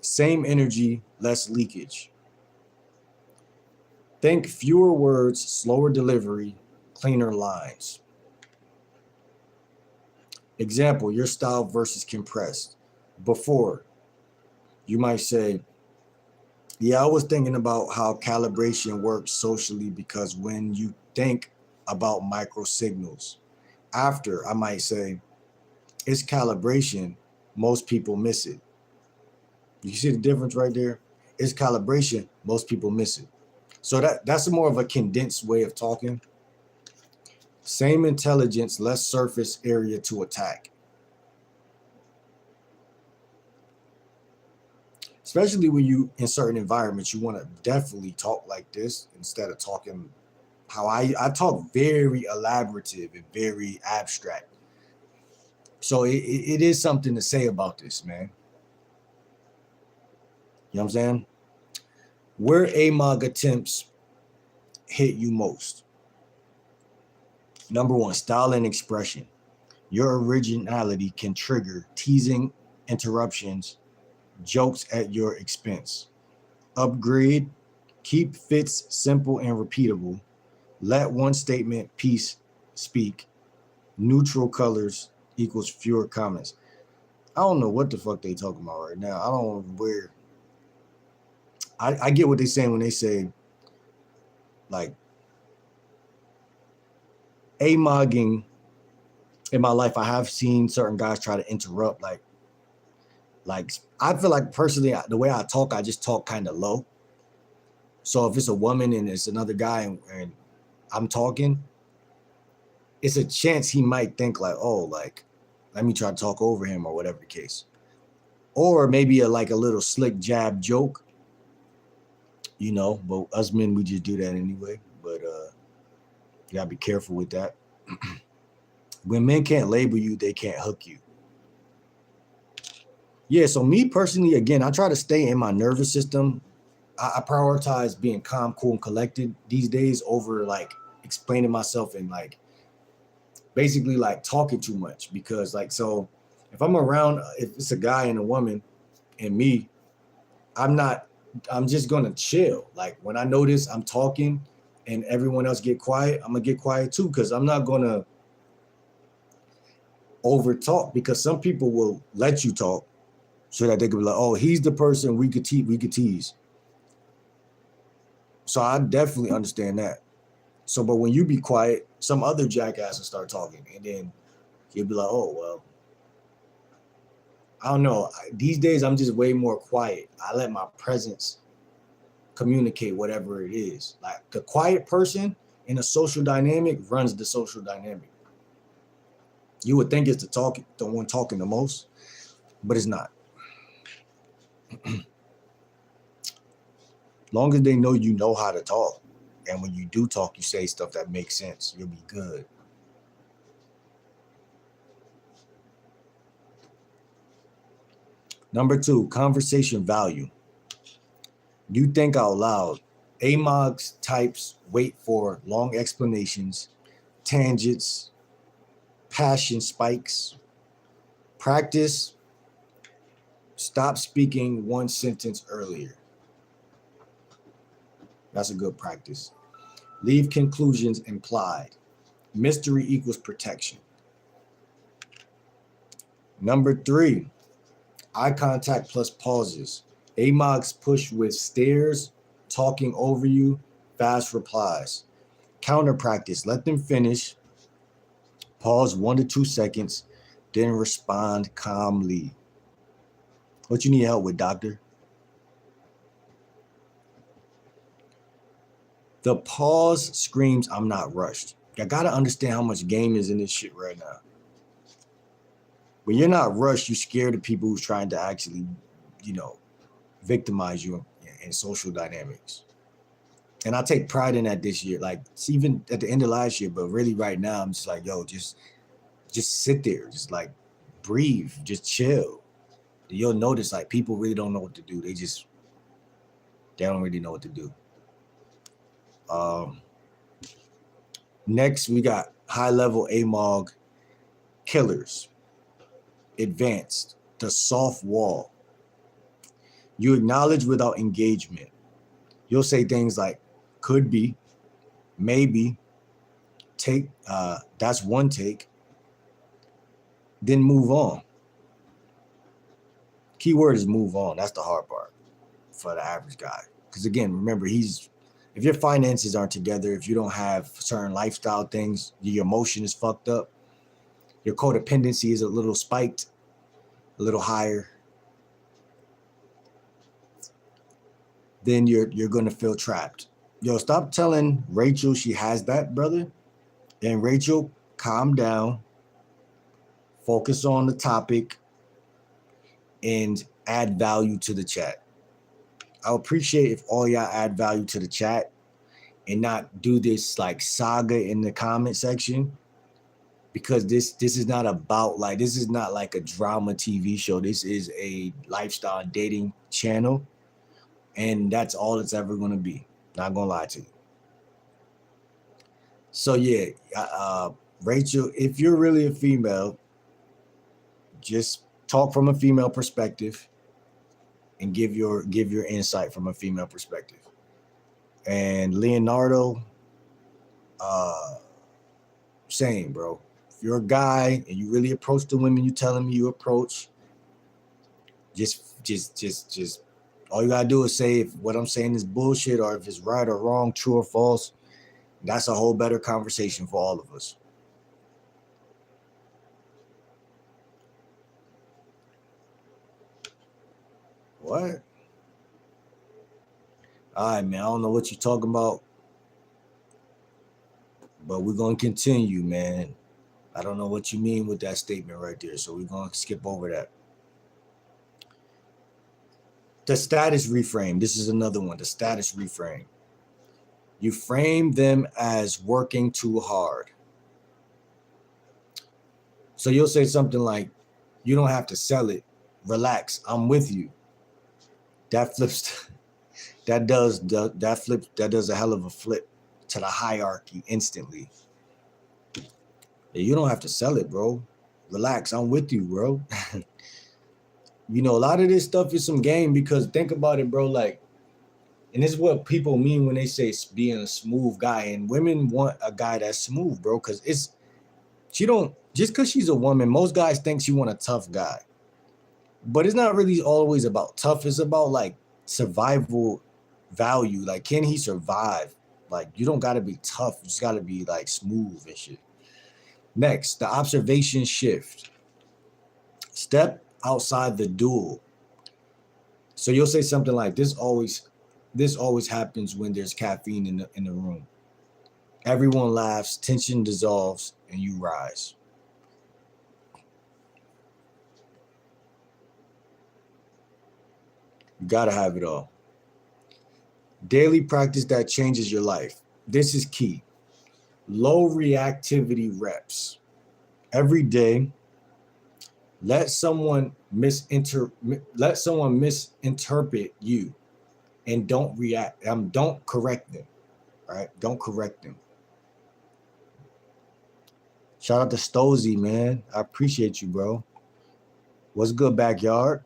Same energy, less leakage. Think fewer words, slower delivery, cleaner lines. Example, your style versus compressed. Before, you might say, yeah, I was thinking about how calibration works socially because when you think about micro signals. After, I might say, it's calibration, most people miss it. You see the difference right there? It's calibration, most people miss it. So that's more of a condensed way of talking. Same intelligence, less surface area to attack. Especially when you in certain environments, you want to definitely talk like this instead of talking how I talk very elaborative and very abstract. So it is something to say about this, man. You know what I'm saying? Where Amog attempts hit you most? Number one, style and expression. Your originality can trigger teasing, interruptions, jokes at your expense. Upgrade, keep fits simple and repeatable. Let one statement piece speak. Neutral colors equals fewer comments. I don't know what the fuck they talking about right now. I don't know where. I get what they're saying when they say, like, amogging. In my life, I have seen certain guys try to interrupt. Like I feel like personally, the way I talk, I just talk kind of low. So if it's a woman and it's another guy and I'm talking, it's a chance he might think like, oh, like, let me try to talk over him or whatever the case. Or maybe a little slick jab joke, you know, but us men, we just do that anyway. But you gotta be careful with that. When men can't label you, they can't hook you. Yeah, so me personally, again, I try to stay in my nervous system. I prioritize being calm, cool, and collected these days over like explaining myself and like basically like talking too much. Because like, so if I'm around, if it's a guy and a woman and me, I'm just gonna chill. Like when I notice I'm talking and everyone else get quiet, I'm gonna get quiet too, because I'm not gonna over talk, because some people will let you talk so that they could be like, oh, he's the person we could tease. So I definitely understand that. So, but when you be quiet, some other jackass will start talking, and then you'll be like, oh, well, I don't know. These days, I'm just way more quiet. I let my presence communicate whatever it is. Like the quiet person in a social dynamic runs the social dynamic. You would think it's the one talking the most, but it's not. Long as they know you know how to talk, and when you do talk, you say stuff that makes sense, you'll be good. Number two, conversation value. You think out loud. Amog's types wait for long explanations, tangents, passion spikes. Practice, stop speaking one sentence earlier. That's a good practice. Leave conclusions implied. Mystery equals protection. Number three, eye contact plus pauses. Amogs push with stares, talking over you, fast replies. Counter practice, let them finish. Pause 1 to 2 seconds, then respond calmly. What you need help with, doctor? The pause screams, I'm not rushed. I gotta understand how much game is in this shit right now. When you're not rushed, you're scared of people who's trying to actually, you know, victimize you in social dynamics. And I take pride in that this year. Like even at the end of last year, but really right now, I'm just like, yo, just sit there, just like breathe, just chill. You'll notice like people really don't know what to do. They just They don't really know what to do. Next, we got high-level Amog killers. Advanced, the soft wall. You acknowledge without engagement. You'll say things like, could be, maybe, take, that's one take, then move on. Keyword is move on. That's the hard part for the average guy. Because again, remember, if your finances aren't together, if you don't have certain lifestyle things, your emotion is fucked up, your codependency is a little spiked, a little higher, then you're gonna feel trapped. Yo, stop telling Rachel she has that, brother. And Rachel, calm down, focus on the topic, and add value to the chat. I appreciate if all y'all add value to the chat and not do this like saga in the comment section, because this is not about like, this is not like a drama TV show. This is a lifestyle dating channel, and that's all it's ever going to be. Not gonna lie to you. So yeah, Rachel, if you're really a female, just talk from a female perspective and give your insight from a female perspective. And Leonardo, same, bro. If you're a guy and you really approach the women you telling me you approach, just all you gotta do is say if what I'm saying is bullshit, or if it's right or wrong, true or false. That's a whole better conversation for all of us. What? All right, man. I don't know what you're talking about, but we're gonna continue, man. I don't know what you mean with that statement right there, so we're gonna skip over that. The status reframe. This is another one. The status reframe. You frame them as working too hard. So you'll say something like, "You don't have to sell it. Relax. I'm with you." That flips. That does a hell of a flip to the hierarchy instantly. You don't have to sell it, bro. Relax. I'm with you, bro. You know, a lot of this stuff is some game, because think about it, bro. Like, and this is what people mean when they say being a smooth guy. And women want a guy that's smooth, bro, because just because she's a woman, most guys think she want a tough guy. But it's not really always about tough. It's about like survival value. Like, can he survive? Like, you don't got to be tough. You just got to be like smooth and shit. Next, the observation shift. Step outside the duel. So you'll say something like, this always happens when there's caffeine in the room. Everyone laughs, tension dissolves, and you rise. You gotta have it all. Daily practice that changes your life. This is key. Low reactivity reps. Every day, let someone misinterpret you, and don't react. Don't correct them. Right? Don't correct them. Shout out to Stozy, man. I appreciate you, bro. What's good, backyard?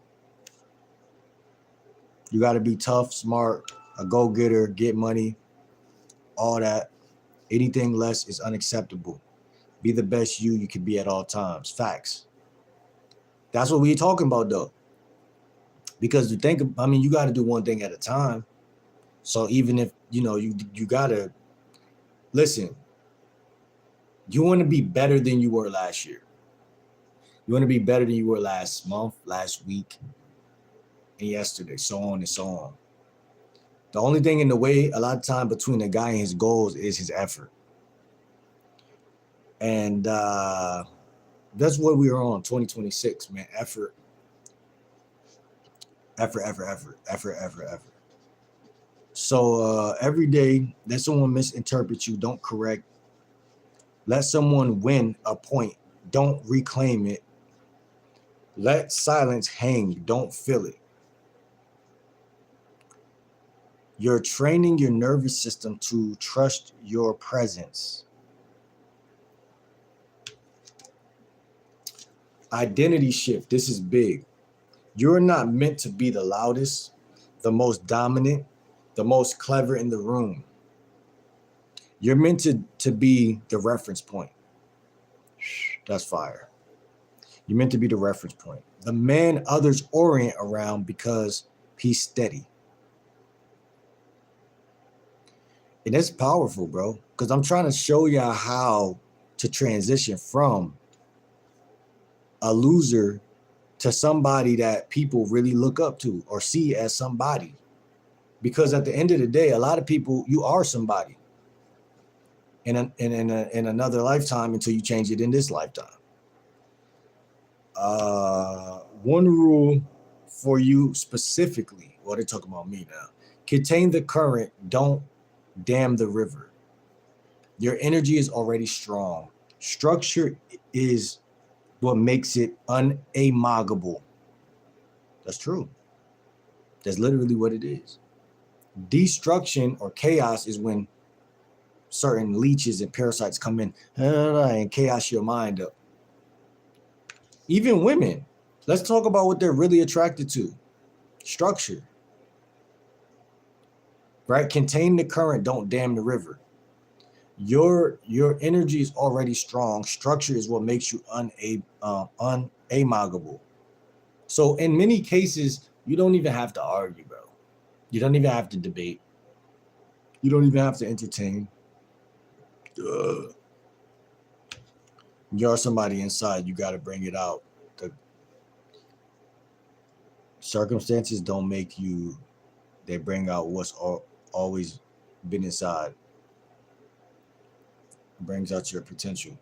You got to be tough, smart, a go-getter, get money, all that. Anything less is unacceptable. Be the best you can be at all times. Facts. That's what we're talking about, though. Because you got to do one thing at a time. So even if, you got to, listen, you want to be better than you were last year. You want to be better than you were last month, last week, and yesterday, so on and so on. The only thing in the way a lot of time between the guy and his goals is his effort. And that's what we are on, 2026, man. Effort. So every day, let someone misinterpret you. Don't correct. Let someone win a point. Don't reclaim it. Let silence hang. Don't fill it. You're training your nervous system to trust your presence. Identity shift. This is big. You're not meant to be the loudest, the most dominant, the most clever in the room. You're meant to be the reference point. That's fire. You're meant to be the reference point. The man others orient around because he's steady. And it's powerful, bro. Because I'm trying to show y'all how to transition from a loser to somebody that people really look up to or see as somebody. Because at the end of the day, a lot of people, you are somebody in another lifetime until you change it in this lifetime. One rule for you specifically, well, they're talking about me now. Contain the current, don't dam the river. Your energy is already strong. Structure is what makes it unamogable. That's true. That's literally what it is. Destruction or chaos is when certain leeches and parasites come in and chaos your mind up. Even women, let's talk about what they're really attracted to. Structure. Right? Contain the current, don't dam the river. Your energy is already strong. Structure is what makes you unamogable. So in many cases, you don't even have to argue, bro. You don't even have to debate. You don't even have to entertain. You're somebody inside. You got to bring it out. The circumstances don't make you. They bring out what's always been inside. It brings out your potential.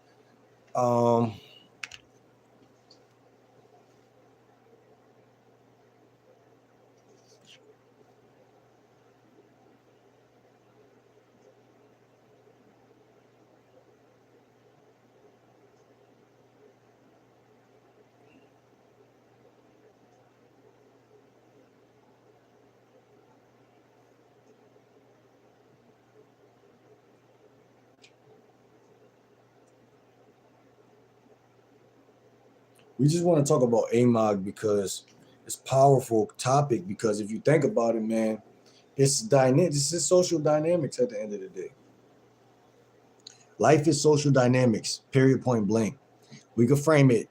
We just want to talk about Amog because it's a powerful topic. Because if you think about it, man, it's dynamic. This is social dynamics at the end of the day. Life is social dynamics, period, point blank. We could frame it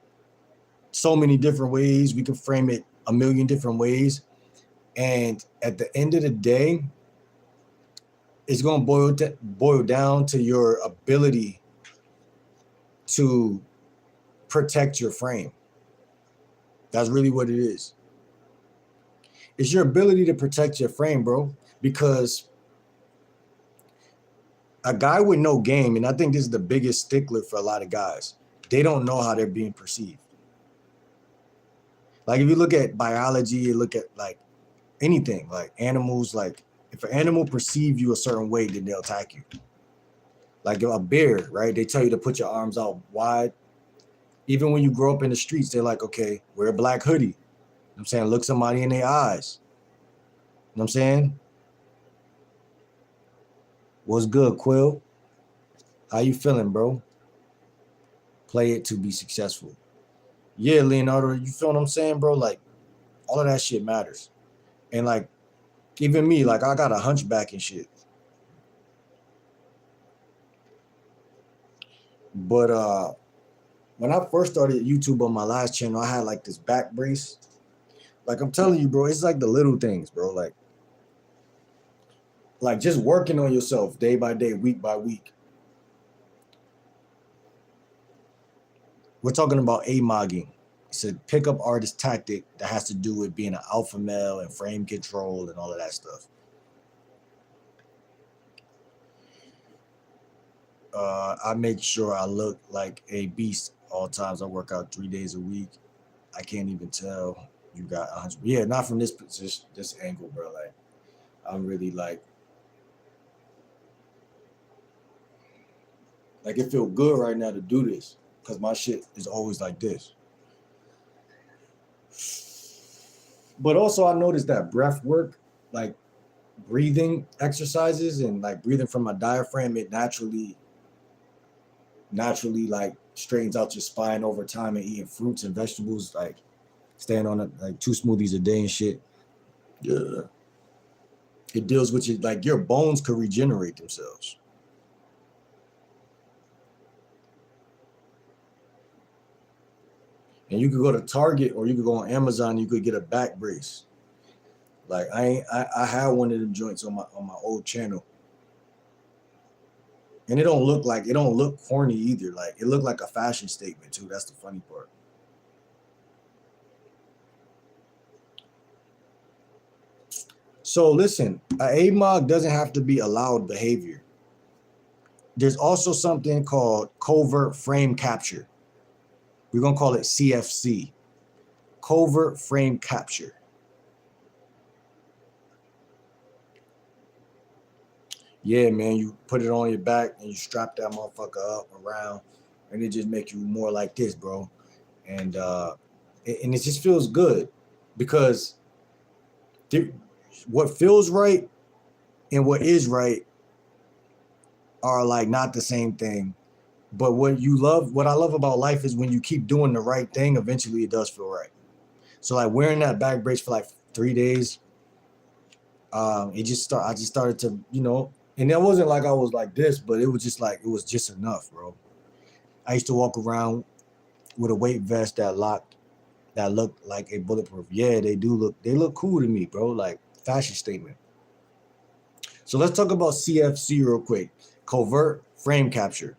so many different ways. We could frame it a million different ways. And at the end of the day, it's going to boil down to your ability to protect your frame. That's really what it is. It's your ability to protect your frame, bro. Because a guy with no game, and I think this is the biggest stickler for a lot of guys, they don't know how they're being perceived. Like if you look at biology, you look at like anything, like animals, like if an animal perceives you a certain way, then they'll attack you. Like a bear, right? They tell you to put your arms out wide. Even when you grow up in the streets, they're like, okay, wear a black hoodie. You know what I'm saying? Look somebody in their eyes. You know what I'm saying? What's good, Quill? How you feeling, bro? Play it to be successful. Yeah, Leonardo, you feel what I'm saying, bro? Like, all of that shit matters. And like, even me, like I got a hunchback and shit. But when I first started YouTube on my last channel, I had like this back brace. Like I'm telling you, bro, it's like the little things, bro. Like just working on yourself day by day, week by week. We're talking about amogging. It's a pickup artist tactic that has to do with being an alpha male and frame control and all of that stuff. I make sure I look like a beast all times. I work out 3 days a week. I can't even tell you got 100. Yeah, not from this position, this angle, bro. Like, I'm really like it feel good right now to do this because my shit is always like this. But also, I noticed that breath work, like breathing exercises and like breathing from my diaphragm, it naturally like straightens out your spine over time, and eating fruits and vegetables, like staying on like 2 smoothies a day and shit. Yeah. It deals with your, like, your bones could regenerate themselves. And you could go to Target or you could go on Amazon, you could get a back brace. Like I had one of them joints on my old channel. And it don't look corny either. Like, it looked like a fashion statement too. That's the funny part. So listen, AMOG doesn't have to be allowed behavior. There's also something called covert frame capture. We're gonna call it CFC. Covert frame capture. Yeah, man, you put it on your back and you strap that motherfucker up around, and it just make you more like this, bro. And it just feels good, because what feels right and what is right are like not the same thing. But what I love about life is when you keep doing the right thing, eventually it does feel right. So like wearing that back brace for like 3 days, I just started to, and it wasn't like I was like this, but it was just like, it was just enough, bro. I used to walk around with a weight vest that looked like a bulletproof. Yeah, they look cool to me, bro. Like, fashion statement. So let's talk about CFC real quick. Covert frame capture.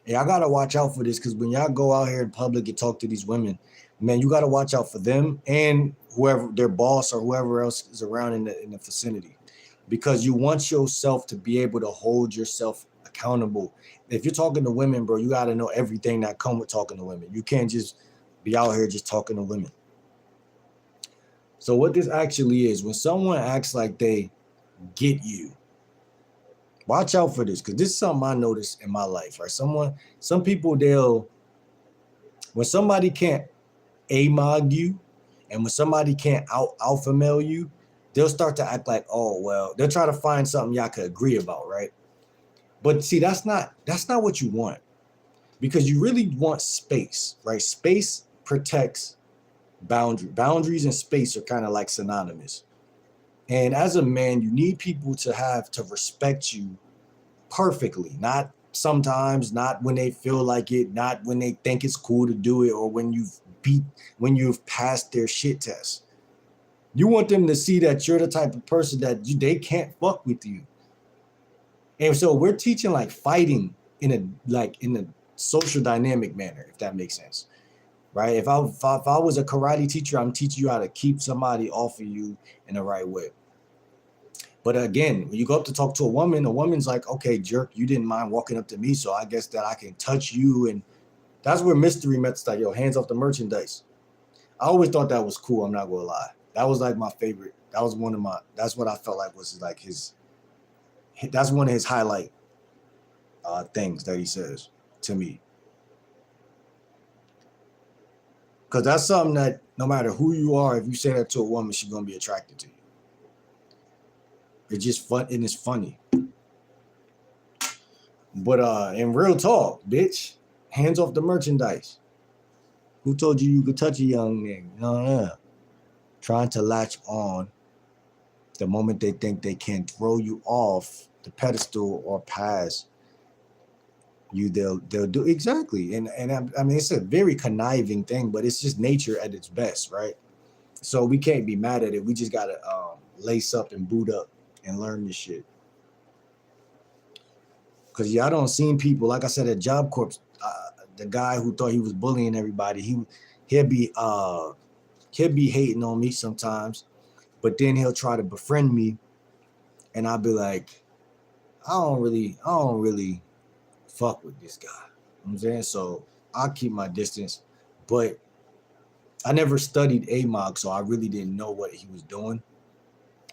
And y'all gotta watch out for this, because when y'all go out here in public and talk to these women, man, you gotta watch out for them and whoever their boss or whoever else is around in the vicinity, because you want yourself to be able to hold yourself accountable. If you're talking to women, bro, you gotta know everything that come with talking to women. You can't just be out here just talking to women. So what this actually is, when someone acts like they get you, watch out for this, because this is something I noticed in my life, right? Some people, when somebody can't AMOG you, and when somebody can't alpha male you, they'll start to act like, oh, well, they'll try to find something y'all could agree about, right? But see, that's not what you want, because you really want space, right? Space protects boundaries, and space are kind of like synonymous. And as a man, you need people to respect you perfectly, not sometimes, not when they feel like it, not when they think it's cool to do it, or when you've passed their shit test. You want them to see that you're the type of person that they can't fuck with you. And so we're teaching like fighting in a social dynamic manner, if that makes sense, right? If I was a karate teacher, I'm teaching you how to keep somebody off of you in the right way. But again, when you go up to talk to a woman's like, okay, jerk, you didn't mind walking up to me, so I guess that I can touch you. And that's where mystery methods like, yo, hands off the merchandise. I always thought that was cool, I'm not gonna lie. That was like my favorite. That's what I felt like was like that's one of his highlight things that he says to me. Because that's something that no matter who you are, if you say that to a woman, she's gonna be attracted to you. It's just fun, and it's funny. But in real talk, bitch, hands off the merchandise. Who told you could touch a young nigga? No. Trying to latch on the moment they think they can throw you off the pedestal or pass you, they'll do exactly. And I mean, it's a very conniving thing, but it's just nature at its best, right? So we can't be mad at it. We just gotta lace up and boot up and learn this shit. Because y'all don't seen people, like I said, at Job Corps, the guy who thought he was bullying everybody, he'll be hating on me sometimes, but then he'll try to befriend me, and I'll be like, I don't really fuck with this guy. You know what I'm saying? So I'll keep my distance, but I never studied AMOG, so I really didn't know what he was doing.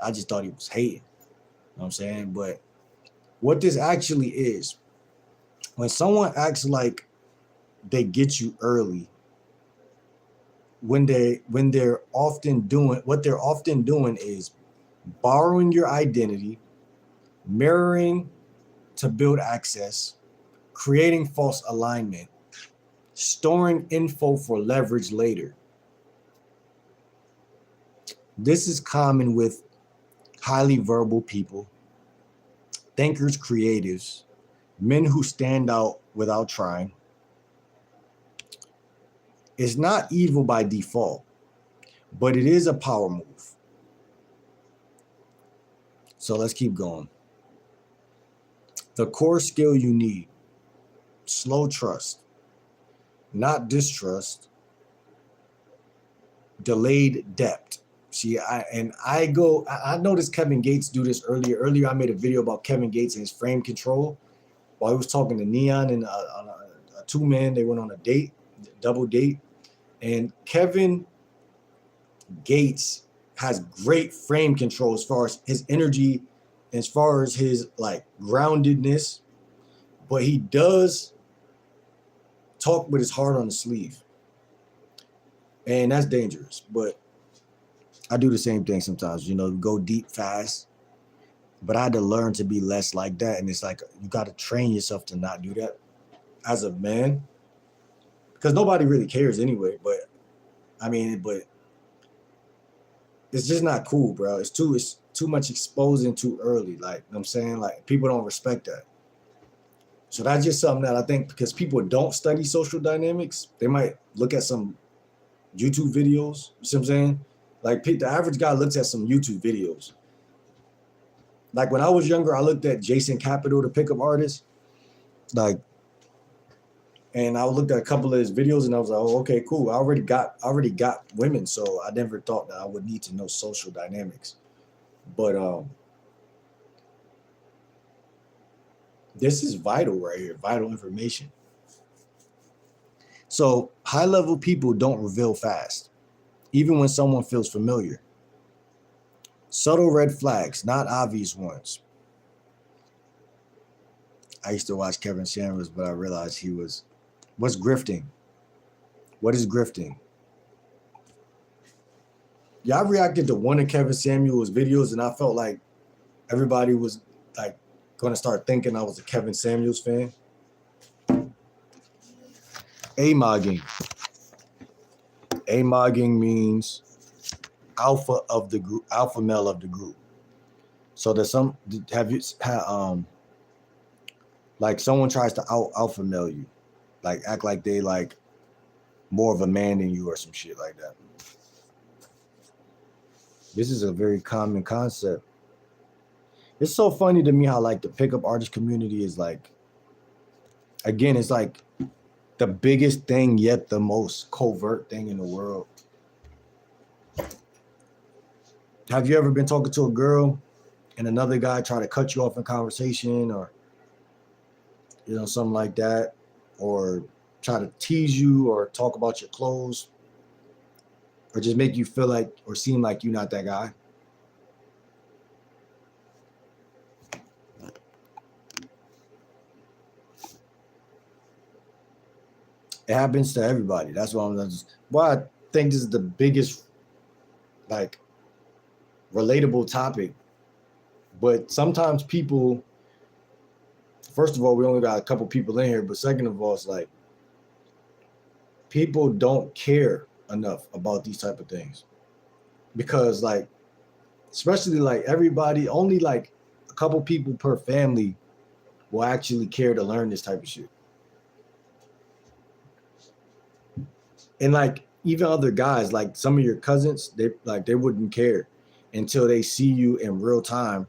I just thought he was hating. You know what I'm saying? But what this actually is, when someone acts like they get you early, when they're often doing is borrowing your identity, mirroring to build access, creating false alignment, storing info for leverage later. This is common with highly verbal people, thinkers, creatives, men who stand out without trying. It's not evil by default, but it is a power move. So let's keep going. The core skill you need: slow trust, not distrust, delayed depth. See, I noticed Kevin Gates do this earlier. Earlier, I made a video about Kevin Gates and his frame control while he was talking to Neon and on a two-man. They went on a date, double date, and Kevin Gates has great frame control as far as his energy, as far as his like groundedness, but he does talk with his heart on the sleeve, and that's dangerous. But I do the same thing sometimes, go deep fast, but I had to learn to be less like that. And it's like, you got to train yourself to not do that as a man, because nobody really cares anyway. But it's just not cool, bro. It's too much exposing too early. Like, you know what I'm saying, like, people don't respect that. So that's just something that I think, because people don't study social dynamics, they might look at some YouTube videos. You see what I'm saying? Like, the average guy looks at some YouTube videos. Like, when I was younger, I looked at Jason Capital, the pickup artist. Like, and I looked at a couple of his videos, and I was like, oh, okay, cool. I already got women, so I never thought that I would need to know social dynamics. But this is vital right here, vital information. So high-level people don't reveal fast, even when someone feels familiar. Subtle red flags, not obvious ones. I used to watch Kevin Samuels, but I realized what's grifting? What is grifting? Yeah, I reacted to one of Kevin Samuels' videos, and I felt like everybody was like going to start thinking I was a Kevin Samuels fan. Amogging. Amogging means alpha of the group, alpha male of the group. So there's some, like someone tries to alpha male you, like act like they like more of a man than you or some shit like that. This is a very common concept. It's so funny to me how like the pickup artist community is like, again, it's like the biggest thing yet the most covert thing in the world. Have you ever been talking to a girl and another guy try to cut you off in conversation, or something like that, or try to tease you or talk about your clothes, or just make you feel like or seem like you're not that guy? It happens to everybody. That's why I think this is the biggest like relatable topic. But sometimes people, first of all, we only got a couple people in here, but second of all, it's like people don't care enough about these type of things, because like, especially like everybody, only like a couple people per family will actually care to learn this type of shit. And like even other guys, like some of your cousins, they wouldn't care until they see you in real time,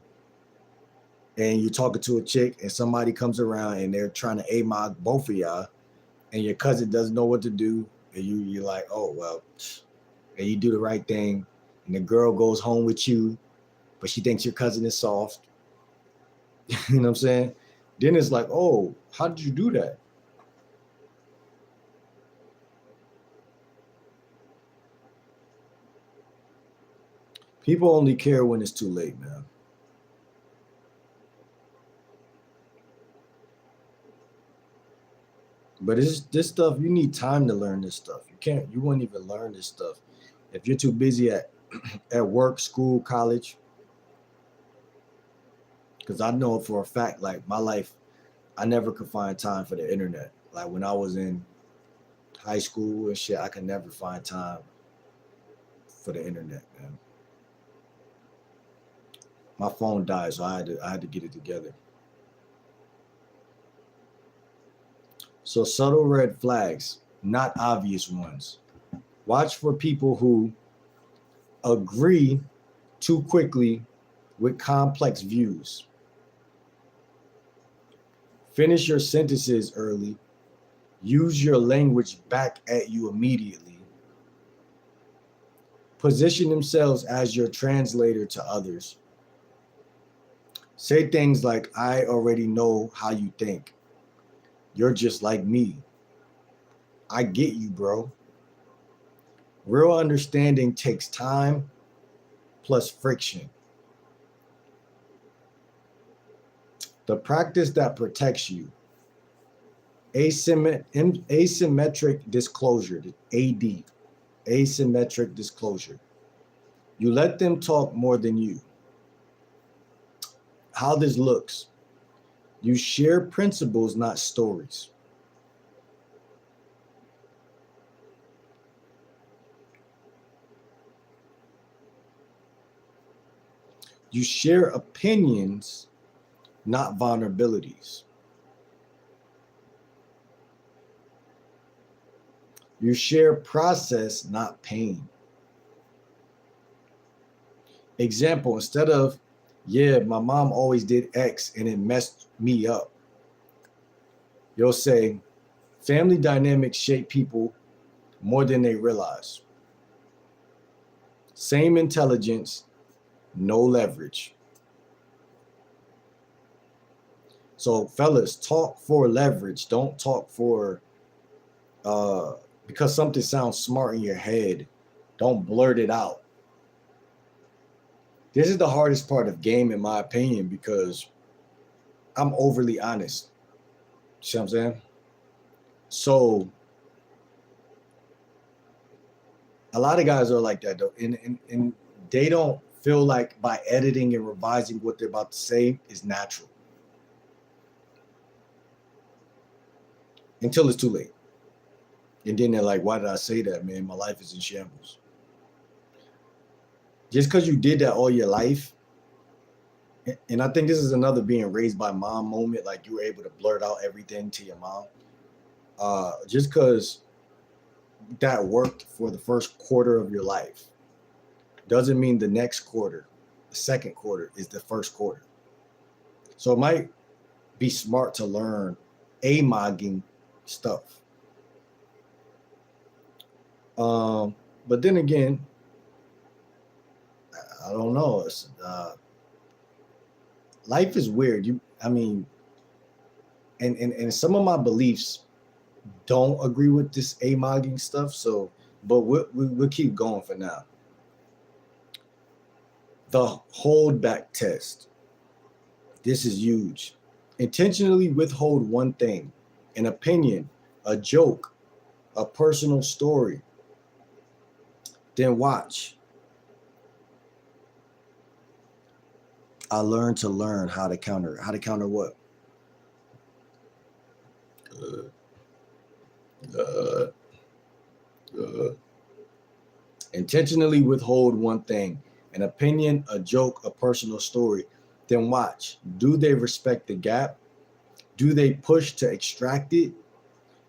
and you're talking to a chick and somebody comes around and they're trying to amog both of y'all, and your cousin doesn't know what to do, and you're like, oh well, and you do the right thing, and the girl goes home with you, but she thinks your cousin is soft. You know what I'm saying? Then it's like, oh, how did you do that? People only care when it's too late, man. But it's this stuff, you need time to learn this stuff. You won't even learn this stuff if you're too busy at work, school, college. Because I know for a fact, like my life, I never could find time for the internet. Like when I was in high school and shit, I could never find time for the internet, man. My phone died, so I had to get it together. So subtle red flags, not obvious ones. Watch for people who agree too quickly with complex views. Finish your sentences early. Use your language back at you immediately. Position themselves as your translator to others. Say things like, I already know how you think. You're just like me. I get you, bro. Real understanding takes time plus friction. The practice that protects you. Asymmetric disclosure, AD. Asymmetric disclosure. You let them talk more than you. How this looks. You share principles, not stories. You share opinions, not vulnerabilities. You share process, not pain. Example, instead of, yeah, my mom always did X and it messed me up, you'll say, family dynamics shape people more than they realize. Same intelligence, no leverage. So fellas, talk for leverage. Don't talk for because something sounds smart in your head. Don't blurt it out. This is the hardest part of game, in my opinion, because I'm overly honest. See what I'm saying? So a lot of guys are like that though, and they don't feel like by editing and revising what they're about to say is natural until it's too late. And then they're like, why did I say that, man? My life is in shambles. Just because you did that all your life, and I think this is another being raised by mom moment, like you were able to blurt out everything to your mom. Just because that worked for the first quarter of your life doesn't mean the next quarter, the second quarter, is the first quarter. So it might be smart to learn amogging stuff. But then again, I don't know. Life is weird. And some of my beliefs don't agree with this amogging stuff. So, but we'll keep going for now. The holdback test. This is huge. Intentionally withhold one thing, an opinion, a joke, a personal story. Then watch. I learned to learn how to counter. How to counter what? Intentionally withhold one thing, an opinion, a joke, a personal story. Then watch. Do they respect the gap? Do they push to extract it?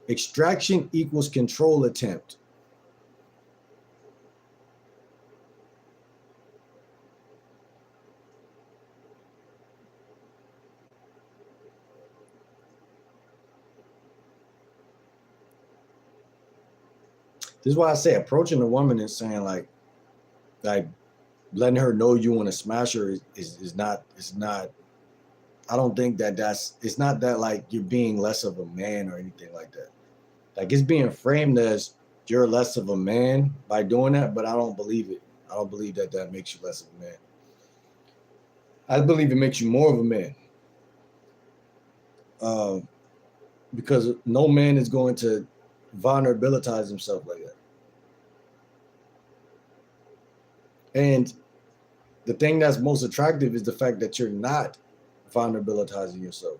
Extraction equals control attempt. This is why I say approaching a woman and saying like letting her know you want to smash her is not, it's not, I don't think it's not that like you're being less of a man or anything like that. Like it's being framed as you're less of a man by doing that, but I don't believe it. I don't believe that makes you less of a man. I believe it makes you more of a man. Because no man is going to vulnerabilize himself like that. And the thing that's most attractive is the fact that you're not vulnerabilizing yourself.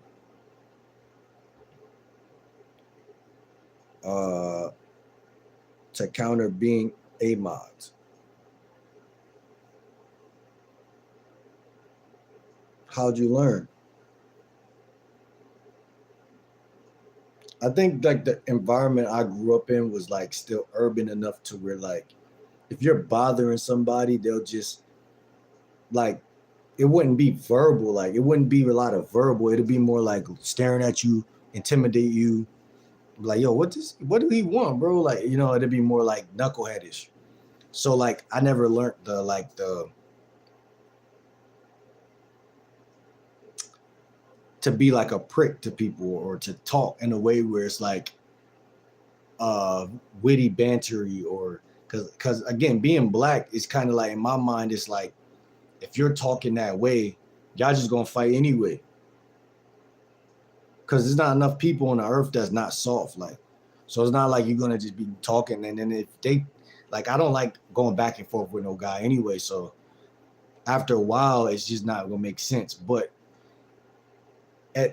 To counter being Amog. How'd you learn? I think like the environment I grew up in was like still urban enough to where like if you're bothering somebody, they'll just like it wouldn't be verbal, like it wouldn't be a lot of verbal. It'd be more like staring at you, intimidate you, like, yo, what do he want, bro? Like, you know, it'd be more like knuckleheadish. So like I never learned the to be like a prick to people or to talk in a way where it's like witty bantery or because again being black is kind of like in my mind it's like if you're talking that way y'all just gonna fight anyway because there's not enough people on the earth that's not soft like so it's not like you're gonna just be talking and then if they like I don't like going back and forth with no guy anyway so after a while it's just not gonna make sense but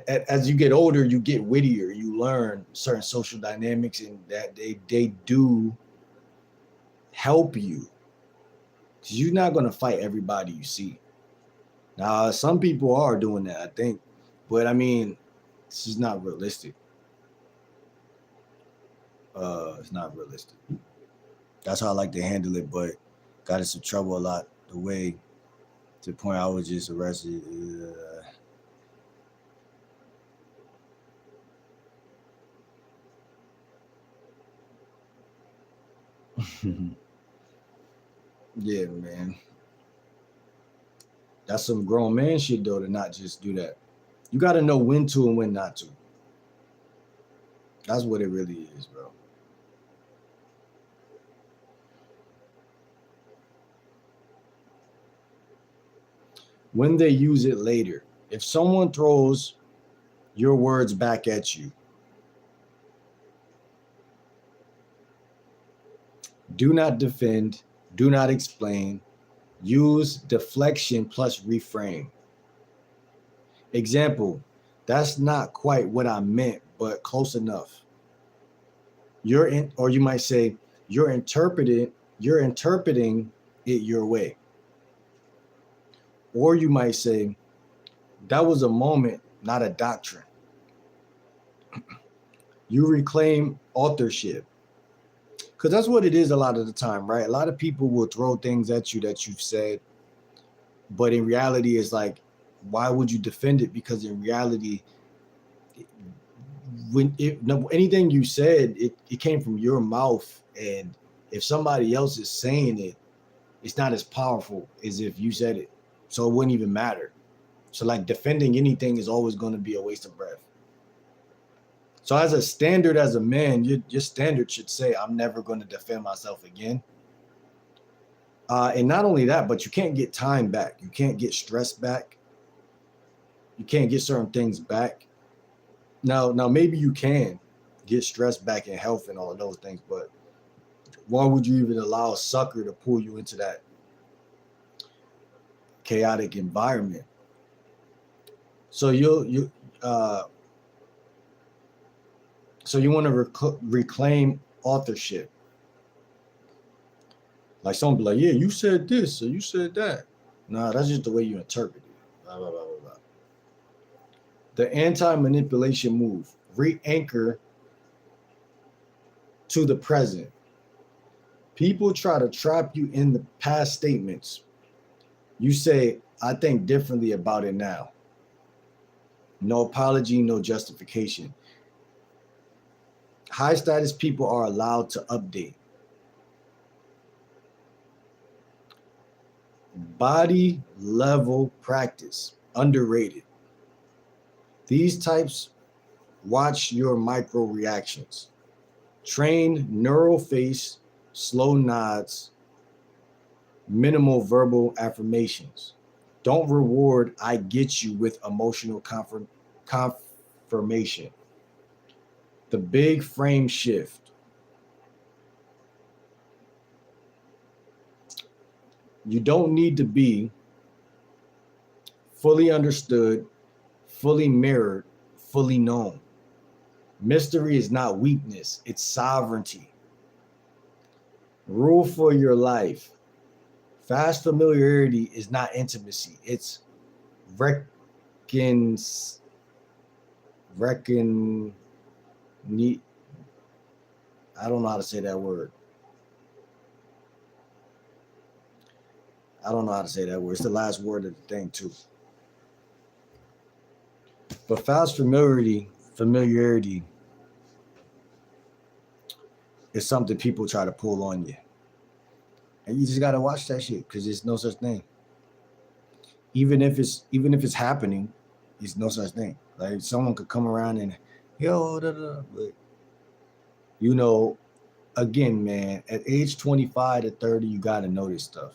as you get older, you get wittier. You learn certain social dynamics, and that they do help you. Cause you're not gonna fight everybody you see. Now, some people are doing that, I think, but I mean, this is not realistic. It's not realistic. That's how I like to handle it, but got into some trouble a lot. The way to the point I was just arrested. Yeah, man. That's some grown man shit though to not just do that. You got to know when to and when not to. That's what it really is, bro. When they use it later, if someone throws your words back at you, do not defend, do not explain, use deflection plus reframe. Example, that's not quite what I meant, but close enough. Or you might say, you're interpreting it your way. Or you might say, that was a moment, not a doctrine. You reclaim authorship. Because that's what it is a lot of the time, right? A lot of people will throw things at you that you've said, but in reality, it's like, why would you defend it? Because in reality, anything you said, it came from your mouth, and if somebody else is saying it, it's not as powerful as if you said it. So it wouldn't even matter. So like defending anything is always going to be a waste of breath. So as a standard, as a man, your standard should say, I'm never going to defend myself again. And not only that, but you can't get time back. You can't get stress back. You can't get certain things back. Now maybe you can get stress back and health and all of those things, but why would you even allow a sucker to pull you into that chaotic environment? So so you want to reclaim authorship. Like someone be like, yeah, you said this or you said that. Nah, that's just the way you interpret it. Blah, blah, blah, blah, blah. The anti-manipulation move. Re-anchor to the present. People try to trap you in the past statements. You say, I think differently about it now. No apology, no justification. High status people are allowed to update. Body level practice, underrated. These types watch your micro reactions. Train neural face, slow nods, minimal verbal affirmations. Don't reward I get you with emotional confirmation. The big frame shift. You don't need to be fully understood fully mirrored, fully known. Mystery is not weakness, it's sovereignty. Rule for your life. Fast familiarity is not intimacy, it's reckons reckon need I don't know how to say that word. I don't know how to say that word. It's the last word of the thing too. But fast familiarity is something people try to pull on you. And you just gotta watch that shit because there's no such thing. Even if it's happening, it's no such thing. Like someone could come around and but you know, again, man, at age 25 to 30, you gotta know this stuff.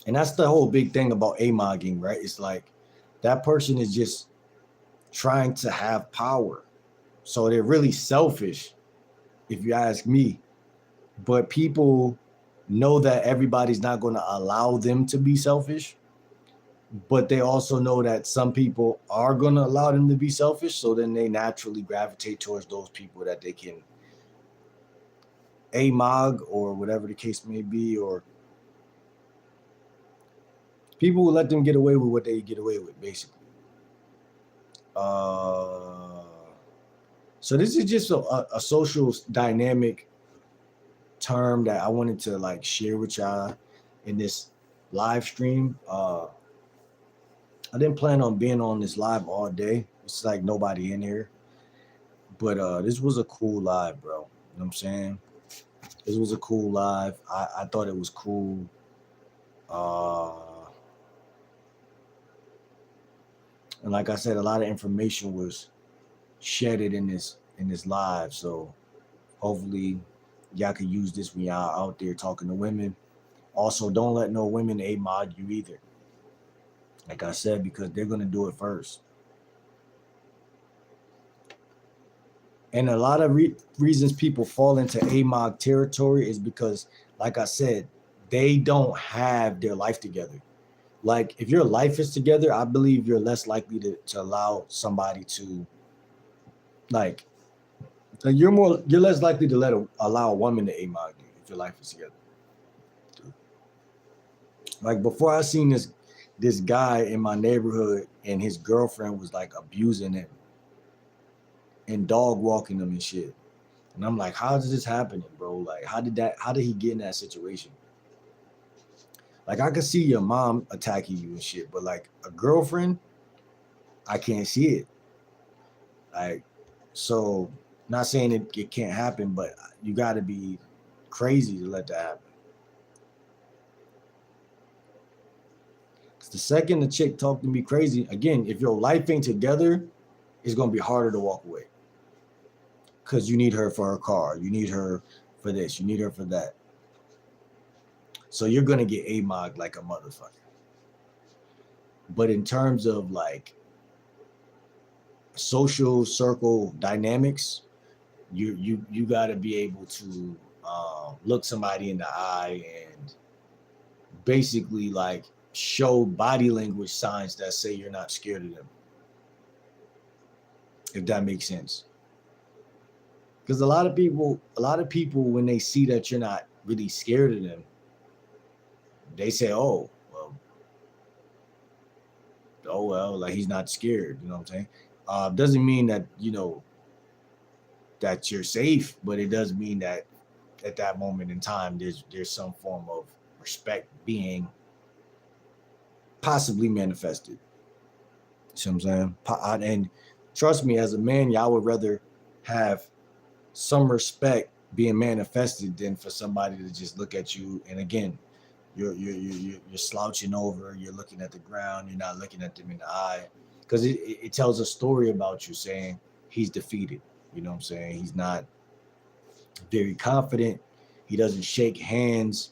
And that's the whole big thing about amogging, right? It's like that person is just trying to have power. So they're really selfish, if you ask me. But people know that everybody's not going to allow them to be selfish. But they also know that some people are going to allow them to be selfish. So then they naturally gravitate towards those people that they can amog or whatever the case may be, or people will let them get away with what they get away with, basically. So this is just a social dynamic term that I wanted to like share with y'all in this live stream. I didn't plan on being on this live all day. It's like nobody in here. But this was a cool live, bro. You know what I'm saying? This was a cool live. I thought it was cool. And like I said, a lot of information was shedded in this live. So hopefully y'all can use this when y'all out there talking to women. Also, don't let no women amog you either. Like I said, because they're gonna do it first. And a lot of reasons people fall into amog territory is because, like I said, they don't have their life together. Like if your life is together, I believe you're less likely to allow somebody to like you're less likely to allow a woman to amog you if your life is together. Like before I seen this guy in my neighborhood and his girlfriend was like abusing him and dog walking him and shit. And I'm like, how is this happening, bro? Like how did he get in that situation? Like I could see your mom attacking you and shit, but like a girlfriend, I can't see it. Like, so not saying it can't happen, but you gotta be crazy to let that happen. Cause the second the chick talk to me crazy, again, if your life ain't together, it's gonna be harder to walk away. Cause you need her for her car, you need her for this, you need her for that. So you're gonna get amog like a motherfucker. But in terms of like social circle dynamics, you got to be able to look somebody in the eye and basically like show body language signs that say you're not scared of them, if that makes sense. Because a lot of people when they see that you're not really scared of them, they say, oh well, like he's not scared, you know what I'm saying? Doesn't mean that that you're safe, but it does mean that at that moment in time there's some form of respect being possibly manifested. See what I'm saying? And trust me, as a man, y'all would rather have some respect being manifested than for somebody to just look at you and again you're slouching over, you're looking at the ground, you're not looking at them in the eye, because it tells a story about you saying he's defeated. You know what I'm saying? He's not very confident. He doesn't shake hands,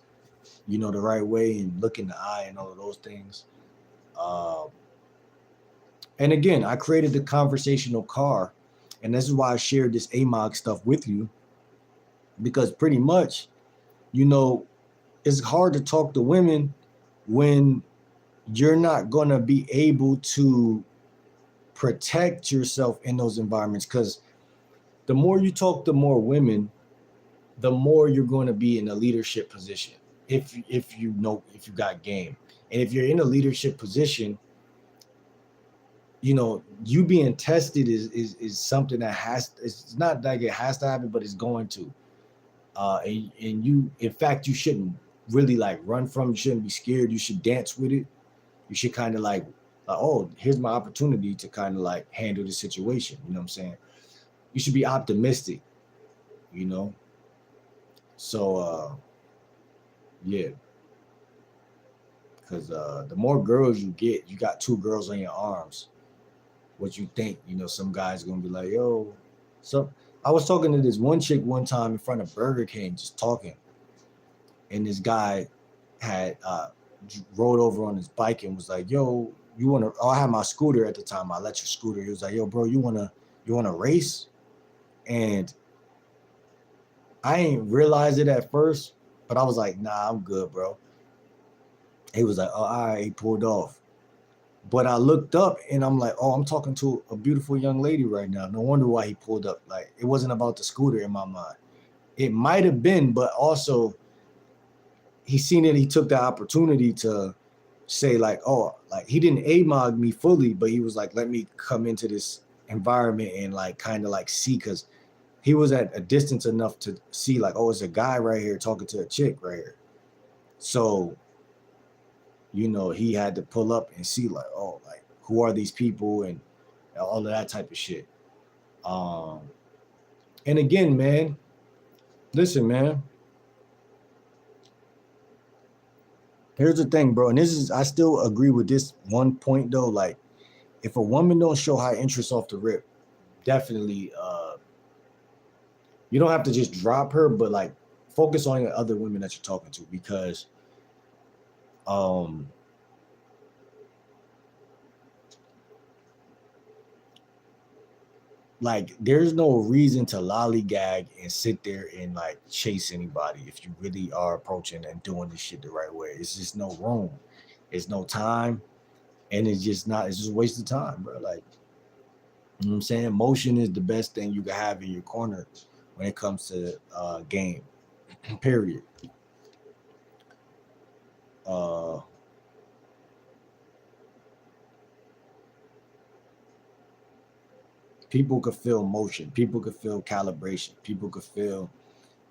the right way and look in the eye and all of those things. And again, I created the conversational car, and this is why I shared this AMOG stuff with you, because pretty much, it's hard to talk to women when you're not going to be able to protect yourself in those environments, because the more you talk to more women, the more you're going to be in a leadership position. If you know, if you got game, and if you're in a leadership position, you know, you being tested is something that has, it's not like it has to happen, but it's going to. And you, in fact, you shouldn't really like run from, you shouldn't be scared, you should dance with it. You should kind of like, oh, here's my opportunity to kind of like handle the situation, you know what I'm saying? You should be optimistic, you know. So yeah, because the more girls you get, you got two girls on your arms, what you think, you know, some guy's gonna be like, yo. So I was talking to this one chick one time in front of Burger King, just talking, and this guy had rode over on his bike and was like, yo, you wanna, oh, I had my scooter at the time, my electric scooter. He was like, yo, bro, you wanna race? And I ain't realize it at first, but I was like, nah, I'm good, bro. He was like, oh, all right, he pulled off. But I looked up and I'm like, oh, I'm talking to a beautiful young lady right now. No wonder why he pulled up. Like, it wasn't about the scooter in my mind. It might have been, but also he seen it. He took the opportunity to say like, oh, like he didn't amog me fully, but he was like, let me come into this environment and like kind of like see, because he was at a distance enough to see like, oh, it's a guy right here talking to a chick right here. So, you know, he had to pull up and see like, oh, like who are these people and all of that type of shit. Um, and again, man, listen, man. Here's the thing, bro, and this is, I still agree with this one point though. Like, if a woman don't show high interest off the rip, definitely, you don't have to just drop her, but like focus on the other women that you're talking to, because, um, like there's no reason to lollygag and sit there and like chase anybody if you really are approaching and doing this shit the right way. It's just no room. It's no time. And it's just not, it's just a waste of time, bro. Like, you know what I'm saying? Motion is the best thing you can have in your corner when it comes to game. Period. Uh People could feel motion, people could feel calibration, people could feel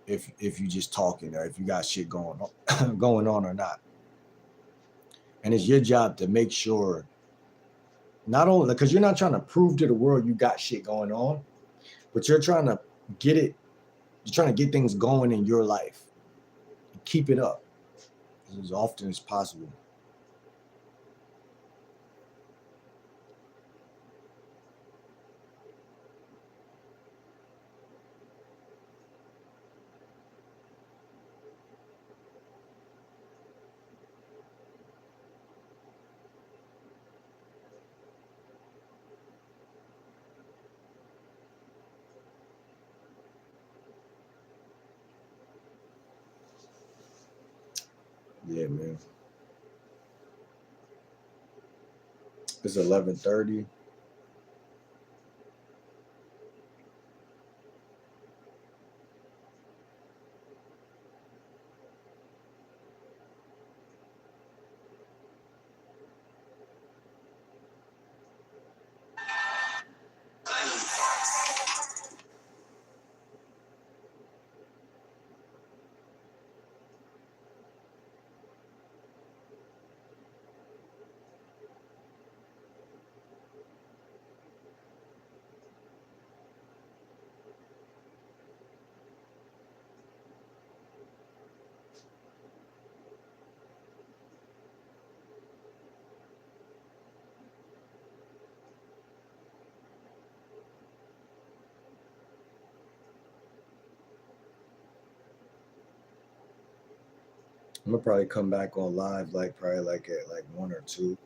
if you just talking or if you got shit going on going on or not. And it's your job to make sure, not only because you're not trying to prove to the world you got shit going on, but you're trying to get it, you're trying to get things going in your life. Keep it up as often as possible. Yeah, man. It's 11:30. I'm gonna probably come back on live like probably like at like 1 or 2.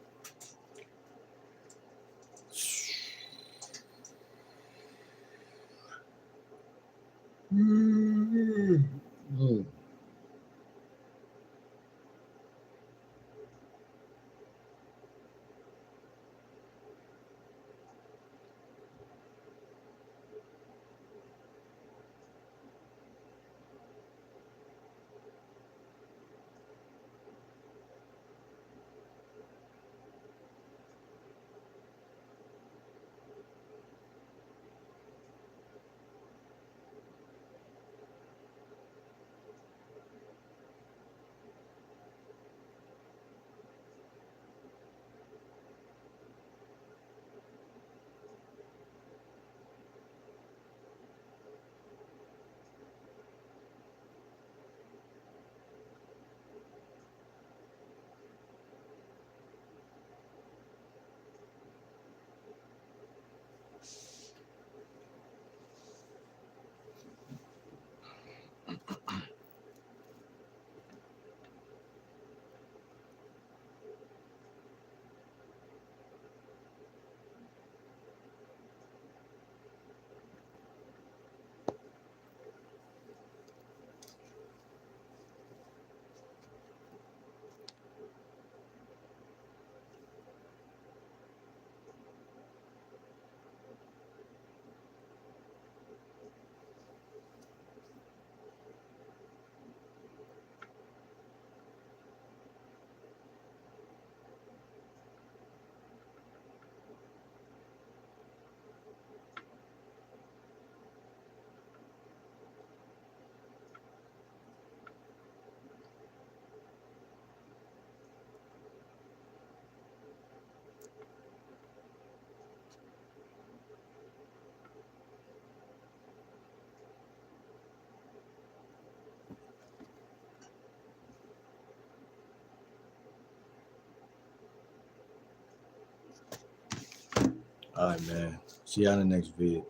All right, man. See y'all in the next vid.